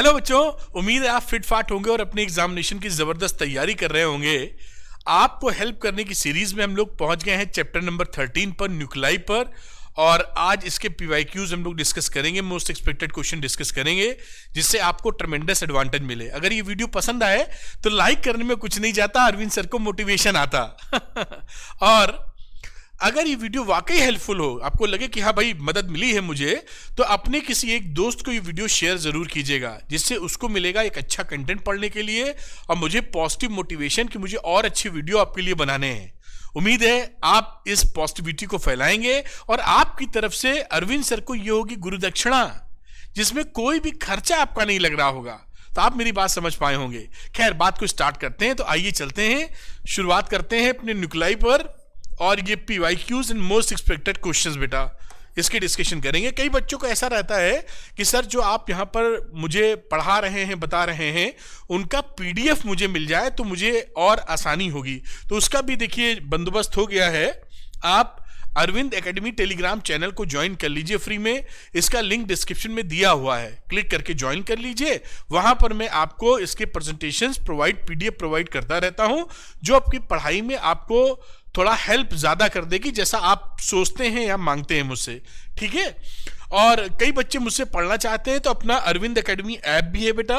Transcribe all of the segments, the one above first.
Hello बच्चों, उम्मीद है आप फिट फाट होंगे और अपने एग्जामिनेशन की जबरदस्त तैयारी कर रहे होंगे। आपको हेल्प करने की सीरीज में हम लोग पहुंच गए हैं चैप्टर नंबर 13 पर, न्यूक्लाई पर। और आज इसके पीवाईक्यूज हम लोग डिस्कस करेंगे, मोस्ट एक्सपेक्टेड क्वेश्चन डिस्कस करेंगे, जिससे आपको ट्रमेंडस एडवांटेज मिले। अगर ये वीडियो पसंद आए तो लाइक करने में कुछ नहीं जाता, अरविंद सर को मोटिवेशन आता। और अगर ये वीडियो वाकई हेल्पफुल हो, आपको लगे कि हाँ भाई मदद मिली है मुझे, तो अपने किसी एक दोस्त को ये वीडियो शेयर जरूर कीजिएगा, जिससे उसको मिलेगा एक अच्छा कंटेंट पढ़ने के लिए और मुझे पॉजिटिव मोटिवेशन कि मुझे और अच्छी वीडियो आपके लिए बनाने हैं। उम्मीद है आप इस पॉजिटिविटी को फैलाएंगे और आपकी तरफ से अरविंद सर को ये होगी गुरु दक्षिणा, जिसमें कोई भी खर्चा आपका नहीं लग रहा होगा। तो आप मेरी बात समझ पाए होंगे। खैर, बात को स्टार्ट करते हैं। तो आइए चलते हैं, शुरुआत करते हैं अपने न्यूक्लाई पर। और ये PYQs and most expected questions बेटा, इसके डिस्कशन करेंगे। कई बच्चों को ऐसा रहता है कि सर जो आप यहाँ पर मुझे पढ़ा रहे हैं, बता रहे हैं, उनका पीडीएफ मुझे मिल जाए तो मुझे और आसानी होगी। तो उसका भी देखिए बंदोबस्त हो गया है। आप अरविंद एकेडमी टेलीग्राम चैनल को ज्वाइन कर लीजिए फ्री में। इसका लिंक डिस्क्रिप्शन में दिया हुआ है, क्लिक करके ज्वाइन कर लीजिए। वहां पर मैं आपको इसके प्रेजेंटेशंस पीडीएफ प्रोवाइड करता रहता हूं, जो आपकी पढ़ाई में आपको थोड़ा हेल्प ज्यादा कर देगी, जैसा आप सोचते हैं या मांगते हैं मुझसे। ठीक है। और कई बच्चे मुझसे पढ़ना चाहते हैं, तो अपना अरविंद एकेडमी ऐप भी है बेटा,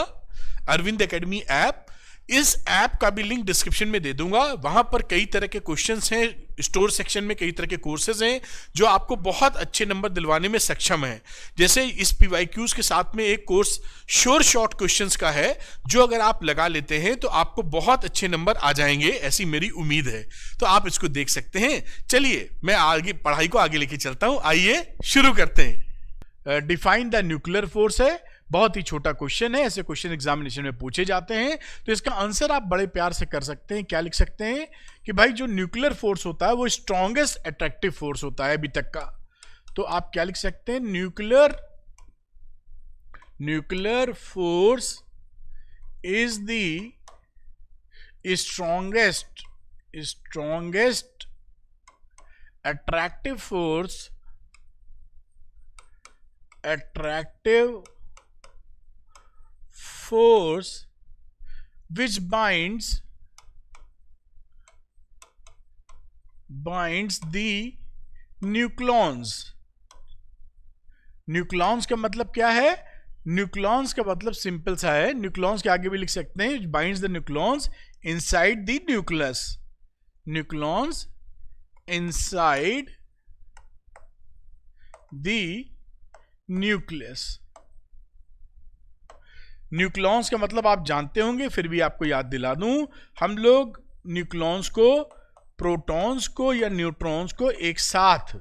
अरविंद एकेडमी ऐप। इस ऐप का भी लिंक डिस्क्रिप्शन में दे दूंगा। वहां पर कई तरह के क्वेश्चंस हैं, स्टोर सेक्शन में कई तरह के कोर्सेज हैं जो आपको बहुत अच्छे नंबर दिलवाने में सक्षम है। जैसे इस पीवाईक्यूज के साथ में एक कोर्स श्योर शॉर्ट क्वेश्चंस का है, जो अगर आप लगा लेते हैं तो आपको बहुत अच्छे नंबर आ जाएंगे, ऐसी मेरी उम्मीद है। तो आप इसको देख सकते हैं। चलिए मैं आगे पढ़ाई को आगे लेके चलता हूं। आइए शुरू करते हैं। डिफाइन द न्यूक्लियर फोर्स है, बहुत ही छोटा क्वेश्चन है, ऐसे क्वेश्चन एग्जामिनेशन में पूछे जाते हैं। तो इसका आंसर आप बड़े प्यार से कर सकते हैं। क्या लिख सकते हैं कि भाई जो न्यूक्लियर फोर्स होता है वो स्ट्रॉन्गेस्ट अट्रैक्टिव फोर्स होता है अभी तक का। तो आप क्या लिख सकते हैं, nuclear force is the strongest attractive force which binds the nucleons। न्यूक्लॉन्स का मतलब क्या है? न्यूक्लॉन्स का मतलब सिंपल सा है, न्यूक्लॉन्स के आगे भी लिख सकते हैं binds the nucleons inside the nucleus. Nucleons inside the nucleus. Nucleons का मतलब आप जानते होंगे, फिर भी आपको याद दिला दूं। हम लोग न्यूक्लॉन्स को, प्रोटॉन्स को या न्यूट्रॉन्स को एक साथ,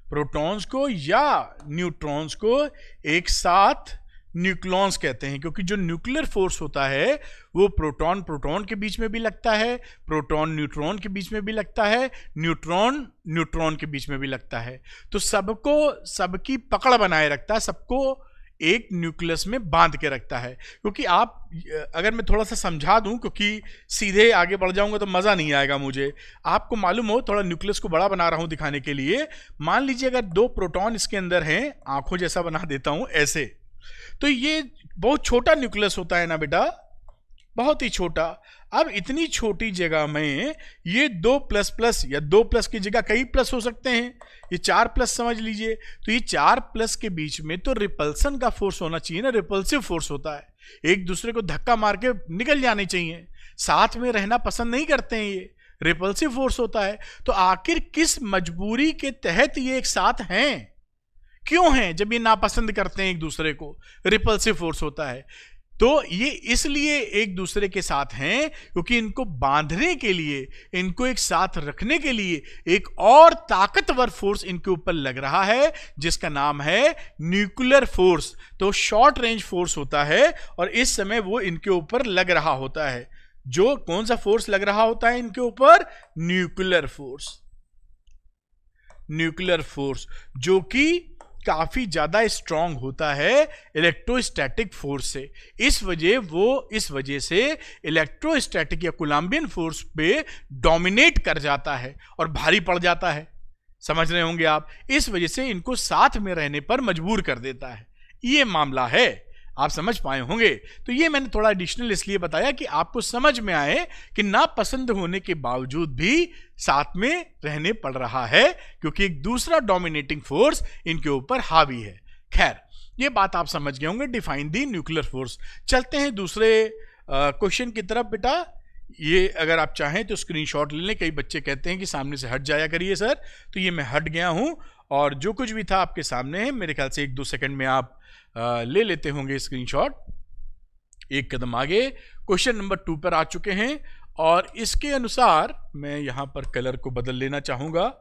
प्रोटॉन्स को या न्यूट्रॉन्स को एक साथ न्यूक्लॉन्स कहते हैं, क्योंकि जो न्यूक्लियर फोर्स होता है वो प्रोटॉन प्रोटॉन के बीच में भी लगता है, प्रोटॉन न्यूट्रॉन के बीच में भी लगता है, न्यूट्रॉन न्यूट्रॉन के बीच में भी लगता है। तो सबको, सबकी पकड़ बनाए रखता है, सबको एक न्यूक्लियस में बांध के रखता है। क्योंकि आप, अगर मैं थोड़ा सा समझा दूं, क्योंकि सीधे आगे बढ़ जाऊंगा तो मजा नहीं आएगा मुझे। आपको मालूम हो, थोड़ा न्यूक्लियस को बड़ा बना रहा हूं दिखाने के लिए। मान लीजिए अगर दो प्रोटॉन इसके अंदर हैं, आंखों जैसा बना देता हूं ऐसे, तो ये बहुत छोटा न्यूक्लियस होता है ना बेटा, बहुत ही छोटा। अब इतनी छोटी जगह में ये 2 प्लस प्लस, या 2 प्लस की जगह कई प्लस हो सकते हैं, ये 4 प्लस समझ लीजिए। तो ये 4 प्लस के बीच में तो रिपल्सन का फोर्स होना चाहिए ना, रिपल्सिव फोर्स होता है, एक दूसरे को धक्का मार के निकल जाने चाहिए, साथ में रहना पसंद नहीं करते हैं, ये रिपल्सिव फोर्स होता है। तो आखिर किस मजबूरी के तहत ये एक साथ हैं, क्यों हैं? जब ये नापसंद करते हैं एक दूसरे को, रिपल्सिव फोर्स होता है। तो ये इसलिए एक दूसरे के साथ हैं क्योंकि इनको बांधने के लिए, इनको एक साथ रखने के लिए एक और ताकतवर फोर्स इनके ऊपर लग रहा है, जिसका नाम है न्यूक्लियर फोर्स। तो शॉर्ट रेंज फोर्स होता है और इस समय वो इनके ऊपर लग रहा होता है। जो कौन सा फोर्स लग रहा होता है इनके ऊपर? Nuclear force. न्यूक्लियर फोर्स जो कि काफी ज्यादा स्ट्रांग होता है इलेक्ट्रोस्टैटिक फोर्स से। इस वजह से इलेक्ट्रोस्टैटिक या कूलम्बियन फोर्स पे डोमिनेट कर जाता है और भारी पड़ जाता है। समझ रहे होंगे आप। इस वजह से इनको साथ में रहने पर मजबूर कर देता है। ये मामला है। आप समझ पाए होंगे। तो ये मैंने थोड़ा एडिशनल इसलिए बताया कि आपको समझ में आए कि नापसंद होने के बावजूद भी साथ में रहने पड़ रहा है, क्योंकि एक दूसरा डोमिनेटिंग फोर्स इनके ऊपर हावी है। खैर, ये बात आप समझ गए होंगे, डिफाइन दी न्यूक्लियर फोर्स। चलते हैं दूसरे क्वेश्चन की तरफ बेटा। ये अगर आप चाहें तो स्क्रीनशॉट ले लें। कई बच्चे कहते हैं कि सामने से हट जाया करिए सर, तो ये मैं हट गया हूं और जो कुछ भी था आपके सामने है। मेरे ख्याल से 1-2 सेकंड में आप ले लेते होंगे स्क्रीनशॉट। एक कदम आगे क्वेश्चन नंबर 2 पर आ चुके हैं और इसके अनुसार मैं यहां पर कलर को बदल लेना चाहूंगा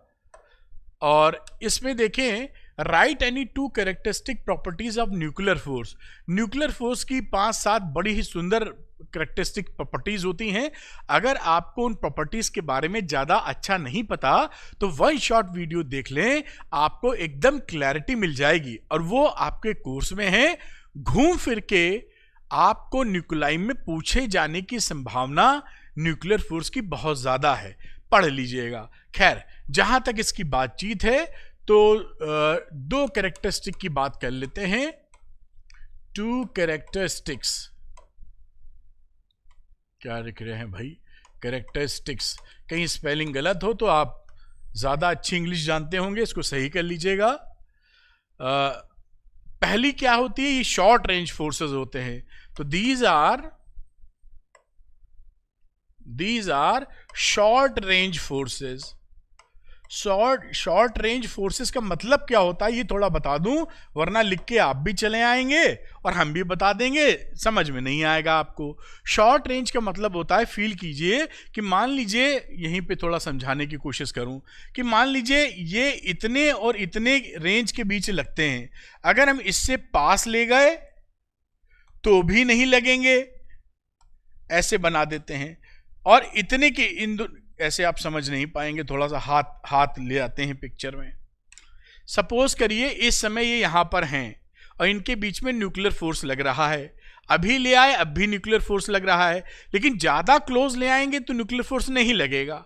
और इसमें देखें, right any 2 characteristic properties of nuclear force. Nuclear force की 5-7 बड़ी ही सुंदर कैरेक्टरिस्टिक प्रॉपर्टीज होती हैं। अगर आपको उन प्रॉपर्टीज के बारे में ज्यादा अच्छा नहीं पता तो 1 शॉर्ट वीडियो देख लें, आपको एकदम क्लैरिटी मिल जाएगी और वो आपके कोर्स में है। घूम फिर के आपको न्यूक्लियाई में पूछे जाने की संभावना न्यूक्लियर फोर्स की बहुत ज्यादा है, पढ़ लीजिएगा। खैर, जहां तक इसकी बातचीत है तो 2 कैरेक्टरिस्टिक की बात कर लेते हैं। 2 कैरेक्टरिस्टिक्स, क्या लिख रहे हैं भाई, कैरेक्टरिस्टिक्स। कहीं स्पेलिंग गलत हो तो आप ज्यादा अच्छी इंग्लिश जानते होंगे, इसको सही कर लीजिएगा। पहली क्या होती है, ये शॉर्ट रेंज फोर्सेस होते हैं। तो these are short range forces. Short range forces का मतलब क्या होता है ये थोड़ा बता दूं, वरना लिख के आप भी चले आएंगे और हम भी बता देंगे, समझ में नहीं आएगा आपको। शॉर्ट रेंज का मतलब होता है, फील कीजिए कि मान लीजिए, यहीं पे थोड़ा समझाने की कोशिश करूं कि मान लीजिए ये इतने और इतने रेंज के बीच लगते हैं। अगर हम इससे पास ले गए तो भी नहीं लगेंगे, ऐसे बना देते हैं। और इतने के ऐसे आप समझ नहीं पाएंगे, थोड़ा सा हाथ ले आते हैं पिक्चर में। सपोज करिए इस समय ये यहां पर हैं और इनके बीच में न्यूक्लियर फोर्स लग रहा है। अभी ले आए, अब भी न्यूक्लियर फोर्स लग रहा है, लेकिन ज्यादा क्लोज ले आएंगे तो न्यूक्लियर फोर्स नहीं लगेगा,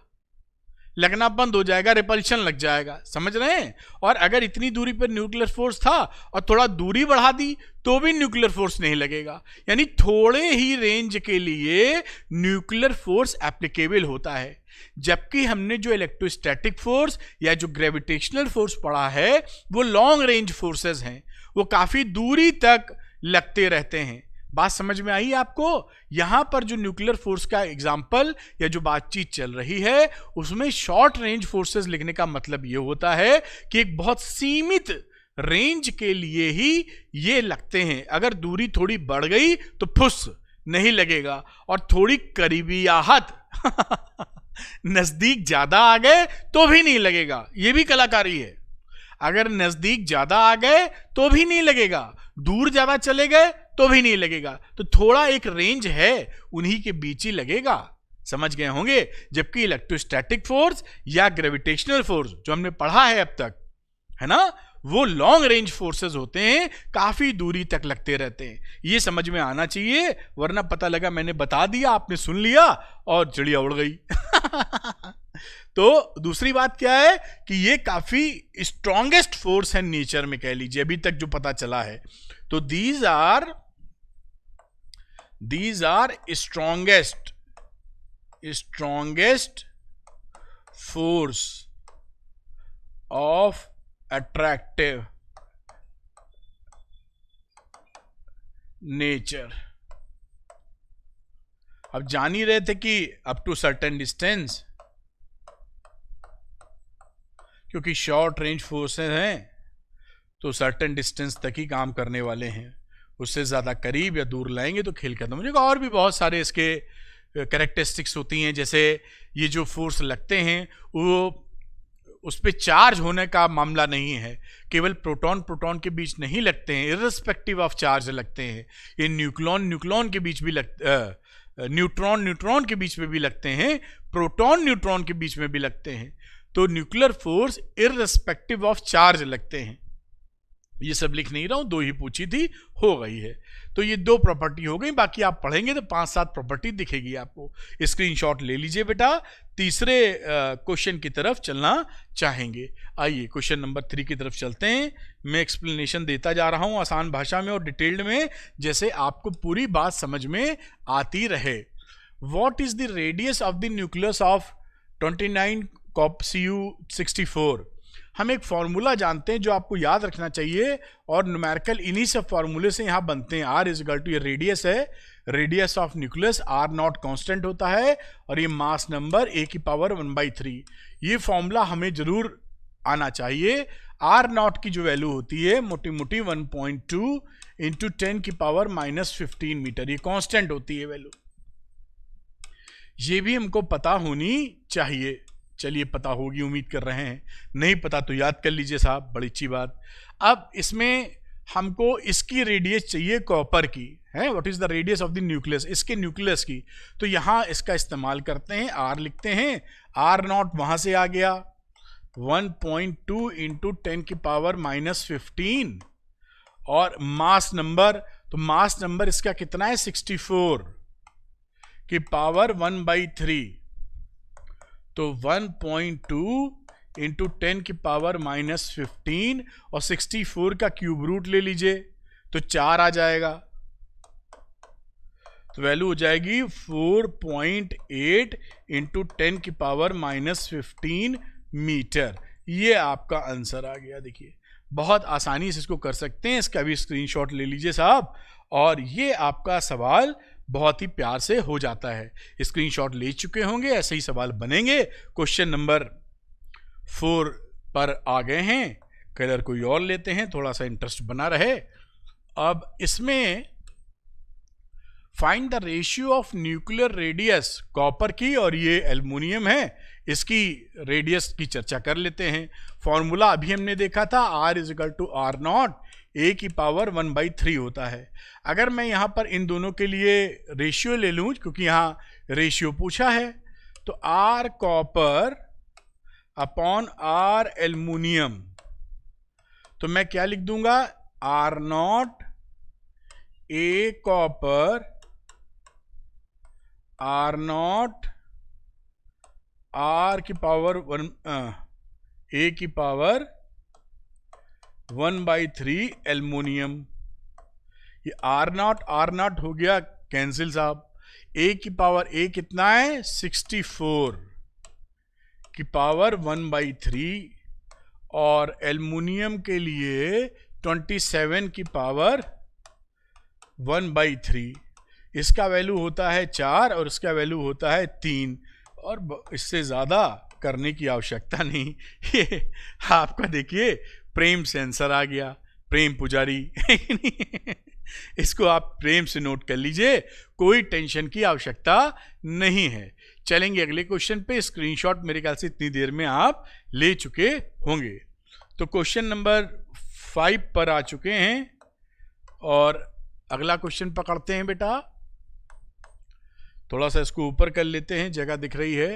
लगना बंद हो जाएगा, रिपल्शन लग जाएगा, समझ रहे हैं। और अगर इतनी दूरी पर न्यूक्लियर फोर्स था और थोड़ा दूरी बढ़ा दी तो भी न्यूक्लियर फोर्स नहीं लगेगा। यानी थोड़े ही रेंज के लिए न्यूक्लियर फोर्स एप्लीकेबल होता है, जबकि हमने जो इलेक्ट्रोस्टैटिक फोर्स या जो ग्रेविटेशनल फोर्स पढ़ा है वो लॉन्ग रेंज फोर्सेस हैं, वो काफी दूरी तक लगते रहते हैं। बात समझ में आई आपको? यहां पर जो न्यूक्लियर फोर्स का एग्जाम्पल या जो बातचीत चल रही है उसमें शॉर्ट रेंज फोर्सेस लिखने का मतलब यह होता है कि एक बहुत सीमित रेंज के लिए ही ये लगते हैं। अगर दूरी थोड़ी बढ़ गई तो फुस नहीं लगेगा, और थोड़ी करीबियाहत नजदीक ज्यादा आ गए तो भी नहीं लगेगा, ये भी कलाकारी है। अगर नजदीक ज्यादा आ गए तो भी नहीं लगेगा, दूर ज्यादा चले गए तो भी नहीं लगेगा। तो थोड़ा एक रेंज है, उन्हीं के बीच ही लगेगा, समझ गए होंगे। जबकि इलेक्ट्रोस्टैटिक फोर्स या ग्रेविटेशनल फोर्स जो हमने पढ़ा है अब तक, है ना, वो लॉन्ग रेंज फोर्सेस होते हैं, काफी दूरी तक लगते रहते हैं। ये समझ में आना चाहिए, वरना पता लगा मैंने बता दिया, आपने सुन लिया और चिड़िया उड़ गई। तो दूसरी बात क्या है कि ये काफी स्ट्रॉन्गेस्ट फोर्स है नेचर में, कह लीजिए अभी तक जो पता चला है। तो these are strongest force of attractive nature. अब जान ही रहे थे कि अप टू सर्टेन डिस्टेंस, क्योंकि शॉर्ट रेंज फोर्सेस हैं तो सर्टेन डिस्टेंस तक ही काम करने वाले हैं, उससे ज़्यादा करीब या दूर लाएंगे तो खेल खत्म हो जाएगा। और भी बहुत सारे इसके कैरेक्टरिस्टिक्स होती हैं, जैसे ये जो फोर्स लगते हैं वो उस पर चार्ज होने का मामला नहीं है, केवल प्रोटॉन के बीच नहीं लगते हैं, इर्रिस्पेक्टिव ऑफ चार्ज लगते हैं। ये न्यूक्लॉन के बीच भी न्यूट्रॉन के बीच में भी लगते हैं, प्रोटॉन न्यूट्रॉन के बीच में भी लगते हैं। तो nuclear force irrespective of charge लगते हैं, ये सब लिख नहीं रहा हूं, 2 ही पूछी थी, हो गई है। तो ये 2 प्रॉपर्टी हो गई, बाकी आप पढ़ेंगे तो 5-7 प्रॉपर्टी दिखेगी आपको। स्क्रीनशॉट ले लीजिए बेटा। तीसरे क्वेश्चन की तरफ चलना चाहेंगे। आइए क्वेश्चन नंबर 3 की तरफ चलते हैं। मैं एक्सप्लेनेशन देता जा रहा हूं आसान भाषा में और डिटेल्ड में, जैसे आपको पूरी बात समझ में आती रहे। What is the radius of the nucleus of 29 CuCu64? हम एक फॉर्मूला जानते हैं जो आपको याद रखना चाहिए, और न्यूमेरिकल इन्हीं सब फॉर्मूले से यहां बनते हैं। R इज इक्वल टू, ये रेडियस है, radius of nucleus, R not constant होता है, और ये मास नंबर A की पावर 1/3। ये फॉर्मूला हमें जरूर आना चाहिए। R नॉट की जो वैल्यू होती है मोटी मोटी 1.2 इंटू 10 की पावर -15 मीटर, ये कांस्टेंट होती है वैल्यू। ये भी हमको पता होनी चाहिए। चलिए, पता होगी उम्मीद कर रहे हैं, नहीं पता तो याद कर लीजिए साहब, बड़ी अच्छी बात। अब इसमें हमको इसकी रेडियस चाहिए कॉपर की, है, what is the radius of the nucleus, इसके न्यूक्लियस की। तो यहां इसका इस्तेमाल करते हैं, R लिखते हैं, R नॉट वहां से आ गया 1.2 इंटू 10 की पावर -15, और मास नंबर, तो मास नंबर इसका कितना है 64 की पावर 1/3, तो 1.2 इंटू 10 की पावर -15, और 64 का क्यूब रूट ले लीजिए तो 4 आ जाएगा, तो वैल्यू हो जाएगी 4.8 इंटू 10 की पावर -15 मीटर। ये आपका आंसर आ गया। देखिए, बहुत आसानी से इसको कर सकते हैं, इसका भी स्क्रीनशॉट ले लीजिए साहब, और ये आपका सवाल बहुत ही प्यार से हो जाता है। स्क्रीनशॉट ले चुके होंगे, ऐसे ही सवाल बनेंगे। क्वेश्चन नंबर 4 पर आ गए हैं। कलर कोई और लेते हैं, थोड़ा सा इंटरेस्ट बना रहे। अब इसमें find the ratio of nuclear radius, copper की और ये एल्युमिनियम है, इसकी रेडियस की चर्चा कर लेते हैं। फॉर्मूला अभी हमने देखा था, R is equal to R not A की पावर 1/3 होता है। अगर मैं यहाँ पर इन दोनों के लिए रेशियो ले लूँ, क्योंकि यहाँ रेशियो पूछा है, तो R copper upon R aluminium, तो मैं क्या लिख दूंगा, R not A copper, R not R की पावर A की पावर 1/3 एल्युमिनियम। ये R नॉट हो गया कैंसिल साहब। A की पावर A कितना है 64 की पावर 1/3, और एल्युमिनियम के लिए 27 की पावर 1/3। इसका वैल्यू होता है 4 और इसका वैल्यू होता है 3, और इससे ज़्यादा करने की आवश्यकता नहीं। ये आपका देखिए प्रेम से आंसर आ गया, प्रेम पुजारी। इसको आप प्रेम से नोट कर लीजिए, कोई टेंशन की आवश्यकता नहीं है। चलेंगे अगले क्वेश्चन पे। स्क्रीनशॉट मेरे ख्याल से इतनी देर में आप ले चुके होंगे। तो क्वेश्चन नंबर 5 पर आ चुके हैं, और अगला क्वेश्चन पकड़ते हैं बेटा। थोड़ा सा इसको ऊपर कर लेते हैं, जगह दिख रही है।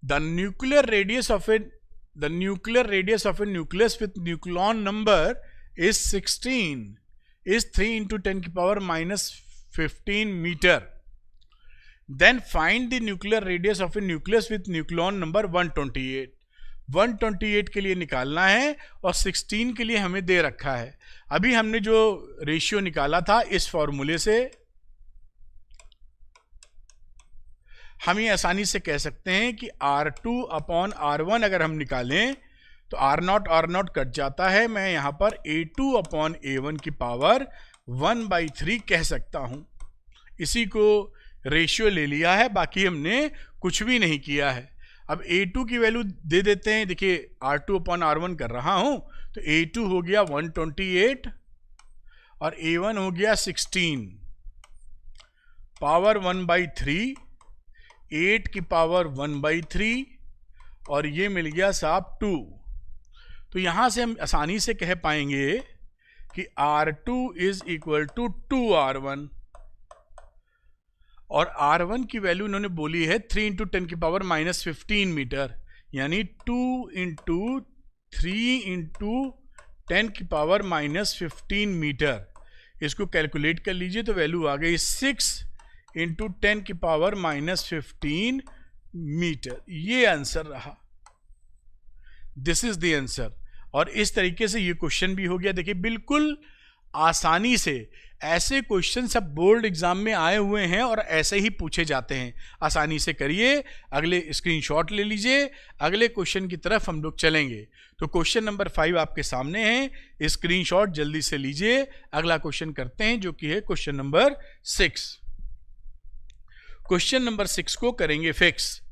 The nuclear radius of a nucleus with nucleon number is 16 is 3 into 10 की power -15 metre. Then find the nuclear radius of a nucleus with nucleon number 128। 128 के लिए निकालना है और 16 के लिए हमें दे रखा है। अभी हमने जो रेशियो निकाला था इस फॉर्मूले से हम ये आसानी से कह सकते हैं कि R2 अपॉन R1 अगर हम निकालें तो R नॉट कट जाता है। मैं यहां पर A2 अपॉन A1 की पावर 1/3 कह सकता हूं। इसी को रेशियो ले लिया है, बाकी हमने कुछ भी नहीं किया है। अब A2 की वैल्यू दे देते हैं। देखिए R2 अपॉन R1 कर रहा हूं, तो A2 हो गया 128 और A1 हो गया 16, पावर 1/3, 8 की पावर 1/3, और ये मिल गया साहब 2। तो यहां से हम आसानी से कह पाएंगे कि R2 is equal to 2R1, और R1 की वैल्यू इन्होंने बोली है 3 × 10 की पावर -15 मीटर, यानी 2 × 3 इंटू 10 की पावर -15 मीटर। इसको कैलकुलेट कर लीजिए तो वैल्यू आ गई 6 इंटू 10 की पावर -15 मीटर। ये आंसर रहा, दिस इज द आंसर। और इस तरीके से ये क्वेश्चन भी हो गया। देखिए बिल्कुल आसानी से ऐसे क्वेश्चन सब बोर्ड एग्जाम में आए हुए हैं और ऐसे ही पूछे जाते हैं। आसानी से करिए, अगले स्क्रीनशॉट ले लीजिए, अगले क्वेश्चन की तरफ हम लोग चलेंगे। तो क्वेश्चन नंबर 5 आपके सामने है, स्क्रीनशॉट जल्दी से लीजिए। अगला क्वेश्चन करते हैं जो कि है क्वेश्चन नंबर 6। क्वेश्चन नंबर 6 को करेंगे फिक्स।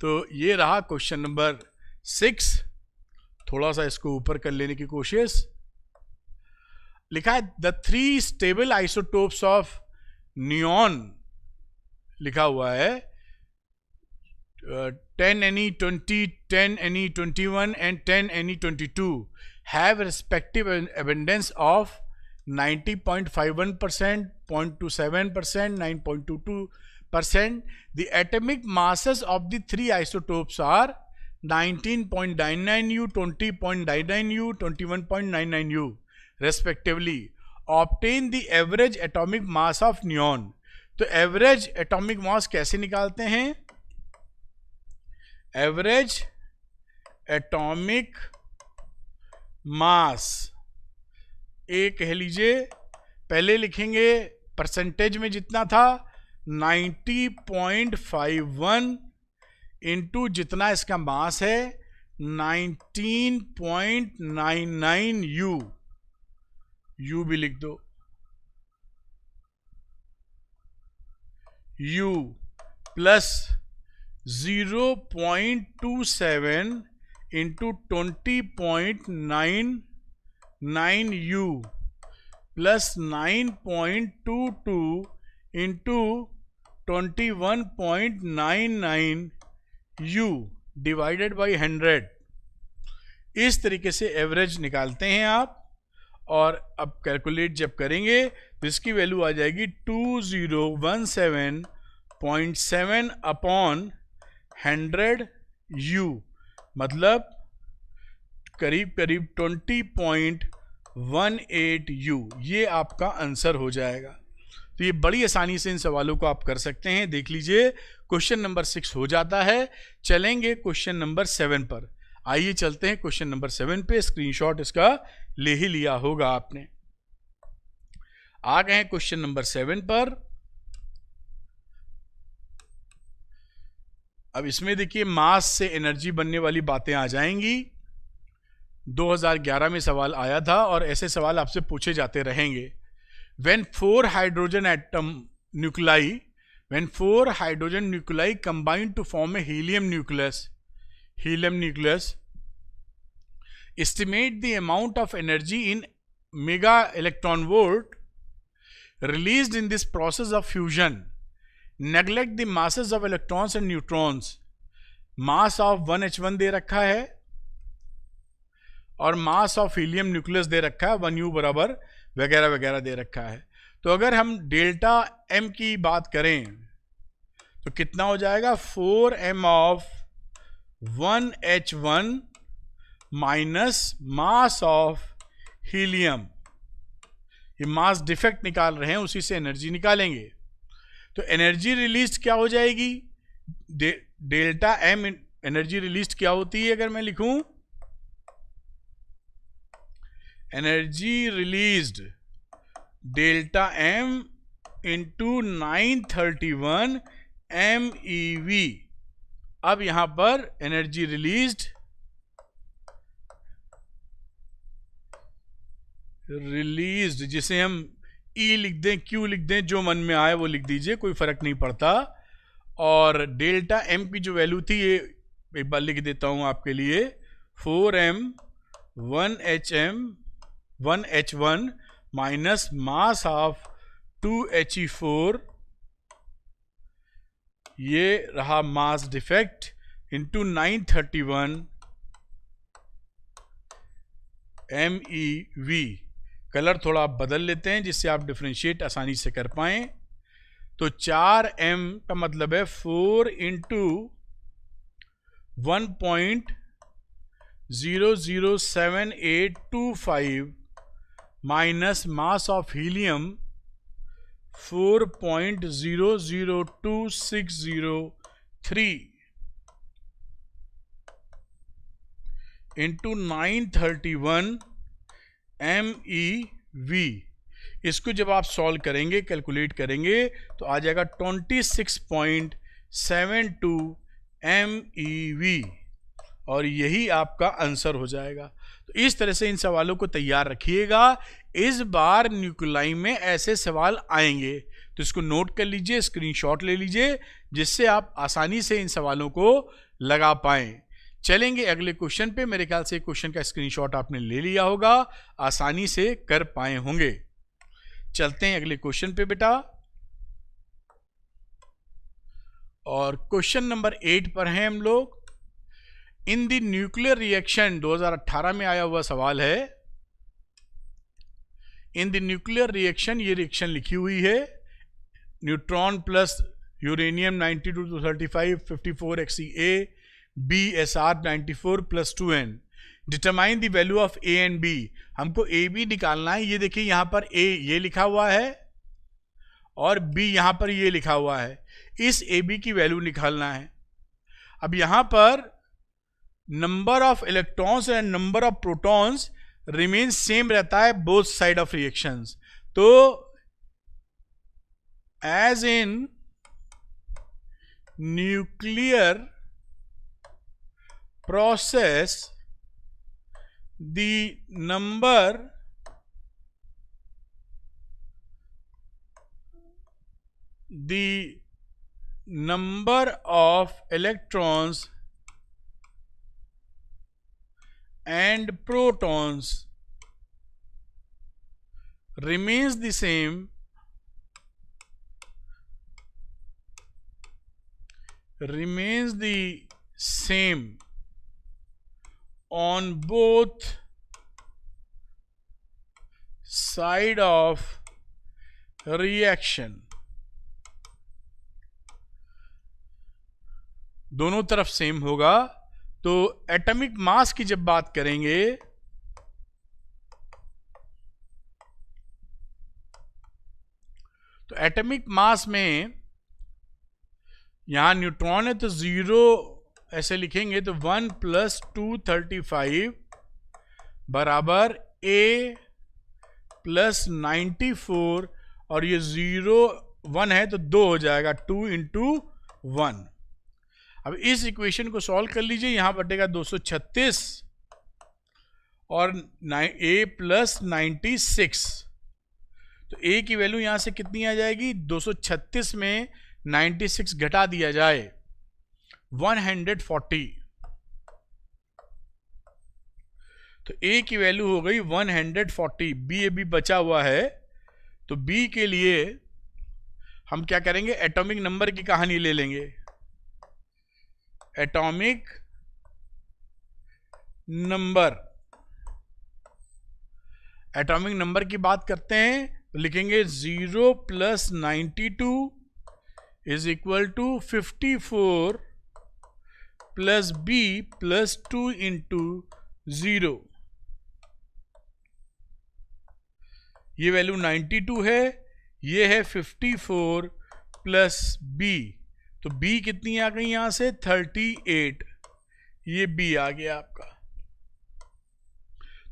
तो ये रहा क्वेश्चन नंबर 6। थोड़ा सा इसको ऊपर कर लेने की कोशिश। लिखा है the 3 stable isotopes of neon, लिखा हुआ है 10Ne20, 10Ne21 and 10Ne22 have respective abundance of 90.51%, 0.27%, 9.22%. The atomic masses of the 3 isotopes are 19.99U, 20.99U, 21.99U respectively. Obtain the average atomic mass of neon. तो average atomic mass कैसे निकालते हैं? Average atomic mass ए कह लीजिए, पहले लिखेंगे percentage में जितना था 90.51 इंटू जितना इसका मास है 19.99 यू भी लिख दो, U plus 0.27 into 20.99U plus 9.22 into 21.99U divided by 100। इस तरीके से एवरेज निकालते हैं आप। और अब कैलकुलेट जब करेंगे तो इसकी वैल्यू आ जाएगी 2017.7 अपॉन 100U, मतलब करीब करीब 20.18U। ये आपका आंसर हो जाएगा। तो ये बड़ी आसानी से इन सवालों को आप कर सकते हैं। देख लीजिए क्वेश्चन नंबर 6 हो जाता है। चलेंगे क्वेश्चन नंबर 7 पर। आइए चलते हैं क्वेश्चन नंबर 7 पे। स्क्रीनशॉट इसका ले ही लिया होगा आपने। आ गए हैं क्वेश्चन नंबर 7 पर। अब इसमें देखिए मास से एनर्जी बनने वाली बातें आ जाएंगी। 2011 में सवाल आया था और ऐसे सवाल आपसे पूछे जाते रहेंगे। When 4 hydrogen nuclei combine to form a helium nucleus, estimate the amount of energy in mega electron volt released in this process of fusion. Neglect the masses of electrons and neutrons. Mass of 1H1 दे रखा है और mass of helium nucleus दे रखा है 1U बराबर वगैरह वगैरह दे रखा है। तो अगर हम डेल्टा M की बात करें तो कितना हो जाएगा? 4M of 1H1 minus mass of helium. ये मास डिफेक्ट निकाल रहे हैं, उसी से एनर्जी निकालेंगे। तो एनर्जी रिलीज क्या हो जाएगी? डेल्टा M एनर्जी रिलीज क्या होती है? अगर मैं लिखूं energy released delta M into 931 MeV। अब यहां पर एनर्जी रिलीज्ड जिसे हम E लिख दें, Q लिख दें, जो मन में आए वो लिख दीजिए, कोई फर्क नहीं पड़ता। और डेल्टा M की जो वैल्यू थी ये एक बार लिख देता हूं आपके लिए, 4M 1H1 minus mass of 2He4, ये रहा mass defect into 931 MeV। Colour थोड़ा आप बदल लेते हैं जिससे आप डिफ्रेंशिएट आसानी से कर पाएं। तो 4M का मतलब है 4 into 0.07825 minus mass of helium 4.002603 into 931 MeV। इसको जब आप सॉल्व करेंगे, कैलकुलेट करेंगे, तो आ जाएगा 26.72 MeV, और यही आपका आंसर हो जाएगा। तो इस तरह से इन सवालों को तैयार रखिएगा। इस बार न्यूक्लियाई में ऐसे सवाल आएंगे, तो इसको नोट कर लीजिए, स्क्रीनशॉट ले लीजिए, जिससे आप आसानी से इन सवालों को लगा पाएं। चलेंगे अगले क्वेश्चन पे। मेरे ख्याल से क्वेश्चन का स्क्रीनशॉट आपने ले लिया होगा, आसानी से कर पाए होंगे। चलते हैं अगले क्वेश्चन पे बेटा, और क्वेश्चन नंबर 8 पर हैं हम लोग। इन द न्यूक्लियर रिएक्शन, 2018 में आया हुआ सवाल है। इन द न्यूक्लियर रिएक्शन, ये रिएक्शन लिखी हुई है, neutron plus uranium 92 to 35 54 XeA BSR 94 + 2N। Determine the value of A and B। हमको AB निकालना है। ये देखिए यहाँ पर A ये लिखा हुआ है और B यहाँ पर ये लिखा हुआ है। इस AB की वैल्यू निकालना है। अब यहाँ पर number of electrons and number of protons remain same रहता है बोथ साइड ऑफ रिएक्शंस। तो as in nuclear process, the number of electrons and protons remains the same on both side of reaction। दोनों तरफ same होगा। तो atomic mass की जब बात करेंगे, तो एटॉमिक मास में यहां न्यूट्रॉन है तो 0 ऐसे लिखेंगे, तो 1 + 235 बराबर A + 94, और ये 0 1 है तो 2 हो जाएगा, 2 × 1। अब इस इक्वेशन को सॉल्व कर लीजिए। यहां बटेगा 236 और A + 96, तो A की वैल्यू यहां से कितनी आ जाएगी? 236 में 96 घटा दिया जाए 140, तो A की वैल्यू हो गई 140। B अभी बचा हुआ है, तो B के लिए हम क्या करेंगे? एटॉमिक नंबर की कहानी ले लेंगे। एटॉमिक नंबर की बात करते हैं, तो लिखेंगे 0 + 92 = 54 + B + 2 × 0। ये वैल्यू 92 है, ये है 54 + B, तो B कितनी आ गई यहां से? 38। ये B आ गया आपका,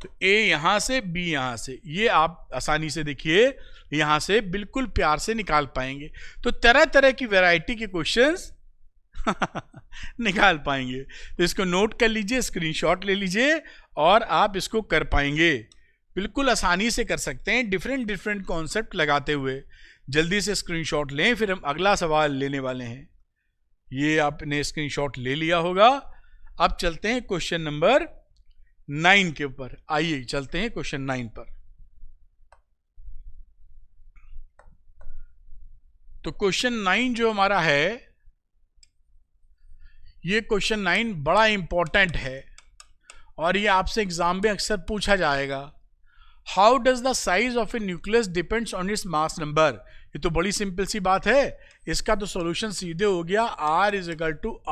तो A यहां से, B यहां से, ये आप आसानी से देखिए यहां से बिल्कुल प्यार से निकाल पाएंगे। तो तरह तरह की वैरायटी के क्वेश्चंस निकाल पाएंगे। तो इसको नोट कर लीजिए, स्क्रीनशॉट ले लीजिए, और आप इसको कर पाएंगे। बिल्कुल आसानी से कर सकते हैं, डिफरेंट कॉन्सेप्ट लगाते हुए। जल्दी से स्क्रीनशॉट लें, फिर हम अगला सवाल लेने वाले हैं। ये आपने स्क्रीनशॉट ले लिया होगा। अब चलते हैं क्वेश्चन नंबर 9 के ऊपर। आइए चलते हैं क्वेश्चन 9 पर। तो क्वेश्चन 9 जो हमारा है, ये क्वेश्चन 9 बड़ा इंपॉर्टेंट है, और ये आपसे एग्जाम में अक्सर पूछा जाएगा। How does the size of a nucleus depends on its mass number. ये तो बड़ी सिंपल सी बात है। इसका तो सॉल्यूशन सीधे हो गया, R =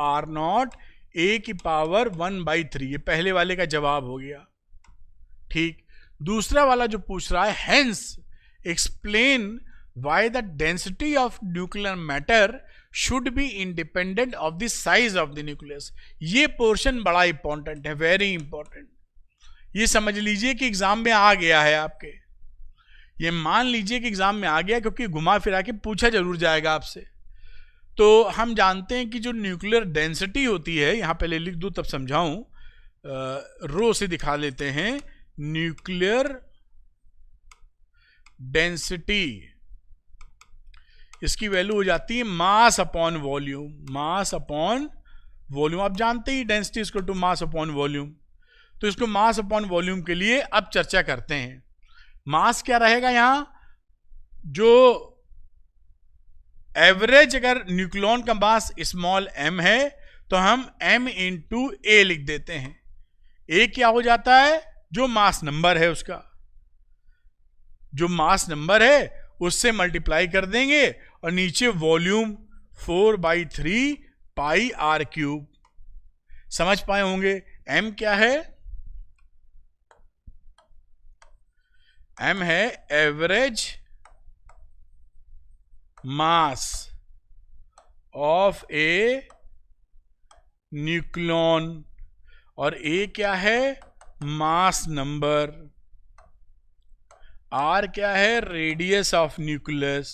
R0 ए की पावर 1/3, ये पहले वाले का जवाब हो गया। ठीक, दूसरा वाला जो पूछ रहा है, hence explain why the density of nuclear matter should be independent of the size of the nucleus. ये पोर्शन बड़ा इंपॉर्टेंट है, वेरी इंपॉर्टेंट। ये समझ लीजिए कि एग्जाम में आ गया है आपके, ये मान लीजिए कि एग्जाम में आ गया, क्योंकि घुमा फिरा के पूछा जरूर जाएगा आपसे। तो हम जानते हैं कि जो न्यूक्लियर डेंसिटी होती है, यहां पहले लिख दूं तब समझाऊं, रो से दिखा लेते हैं। न्यूक्लियर डेंसिटी, इसकी वैल्यू हो जाती है mass upon volume. Mass upon volume, आप जानते ही density equal to mass upon volume. तो इसको मास अपॉन वॉल्यूम के लिए अब चर्चा करते हैं। मास क्या रहेगा यहां, जो एवरेज अगर न्यूक्लियॉन का मास स्मॉल m है तो हम m इंटू ए लिख देते हैं। ए क्या हो जाता है, जो मास नंबर है उसका, जो मास नंबर है उससे मल्टीप्लाई कर देंगे, और नीचे वॉल्यूम 4/3 पाई आर क्यूब। समझ पाए होंगे m क्या है, m है average mass of A nucleon, और a क्या है, मास नंबर, r क्या है, रेडियस ऑफ न्यूक्लियस।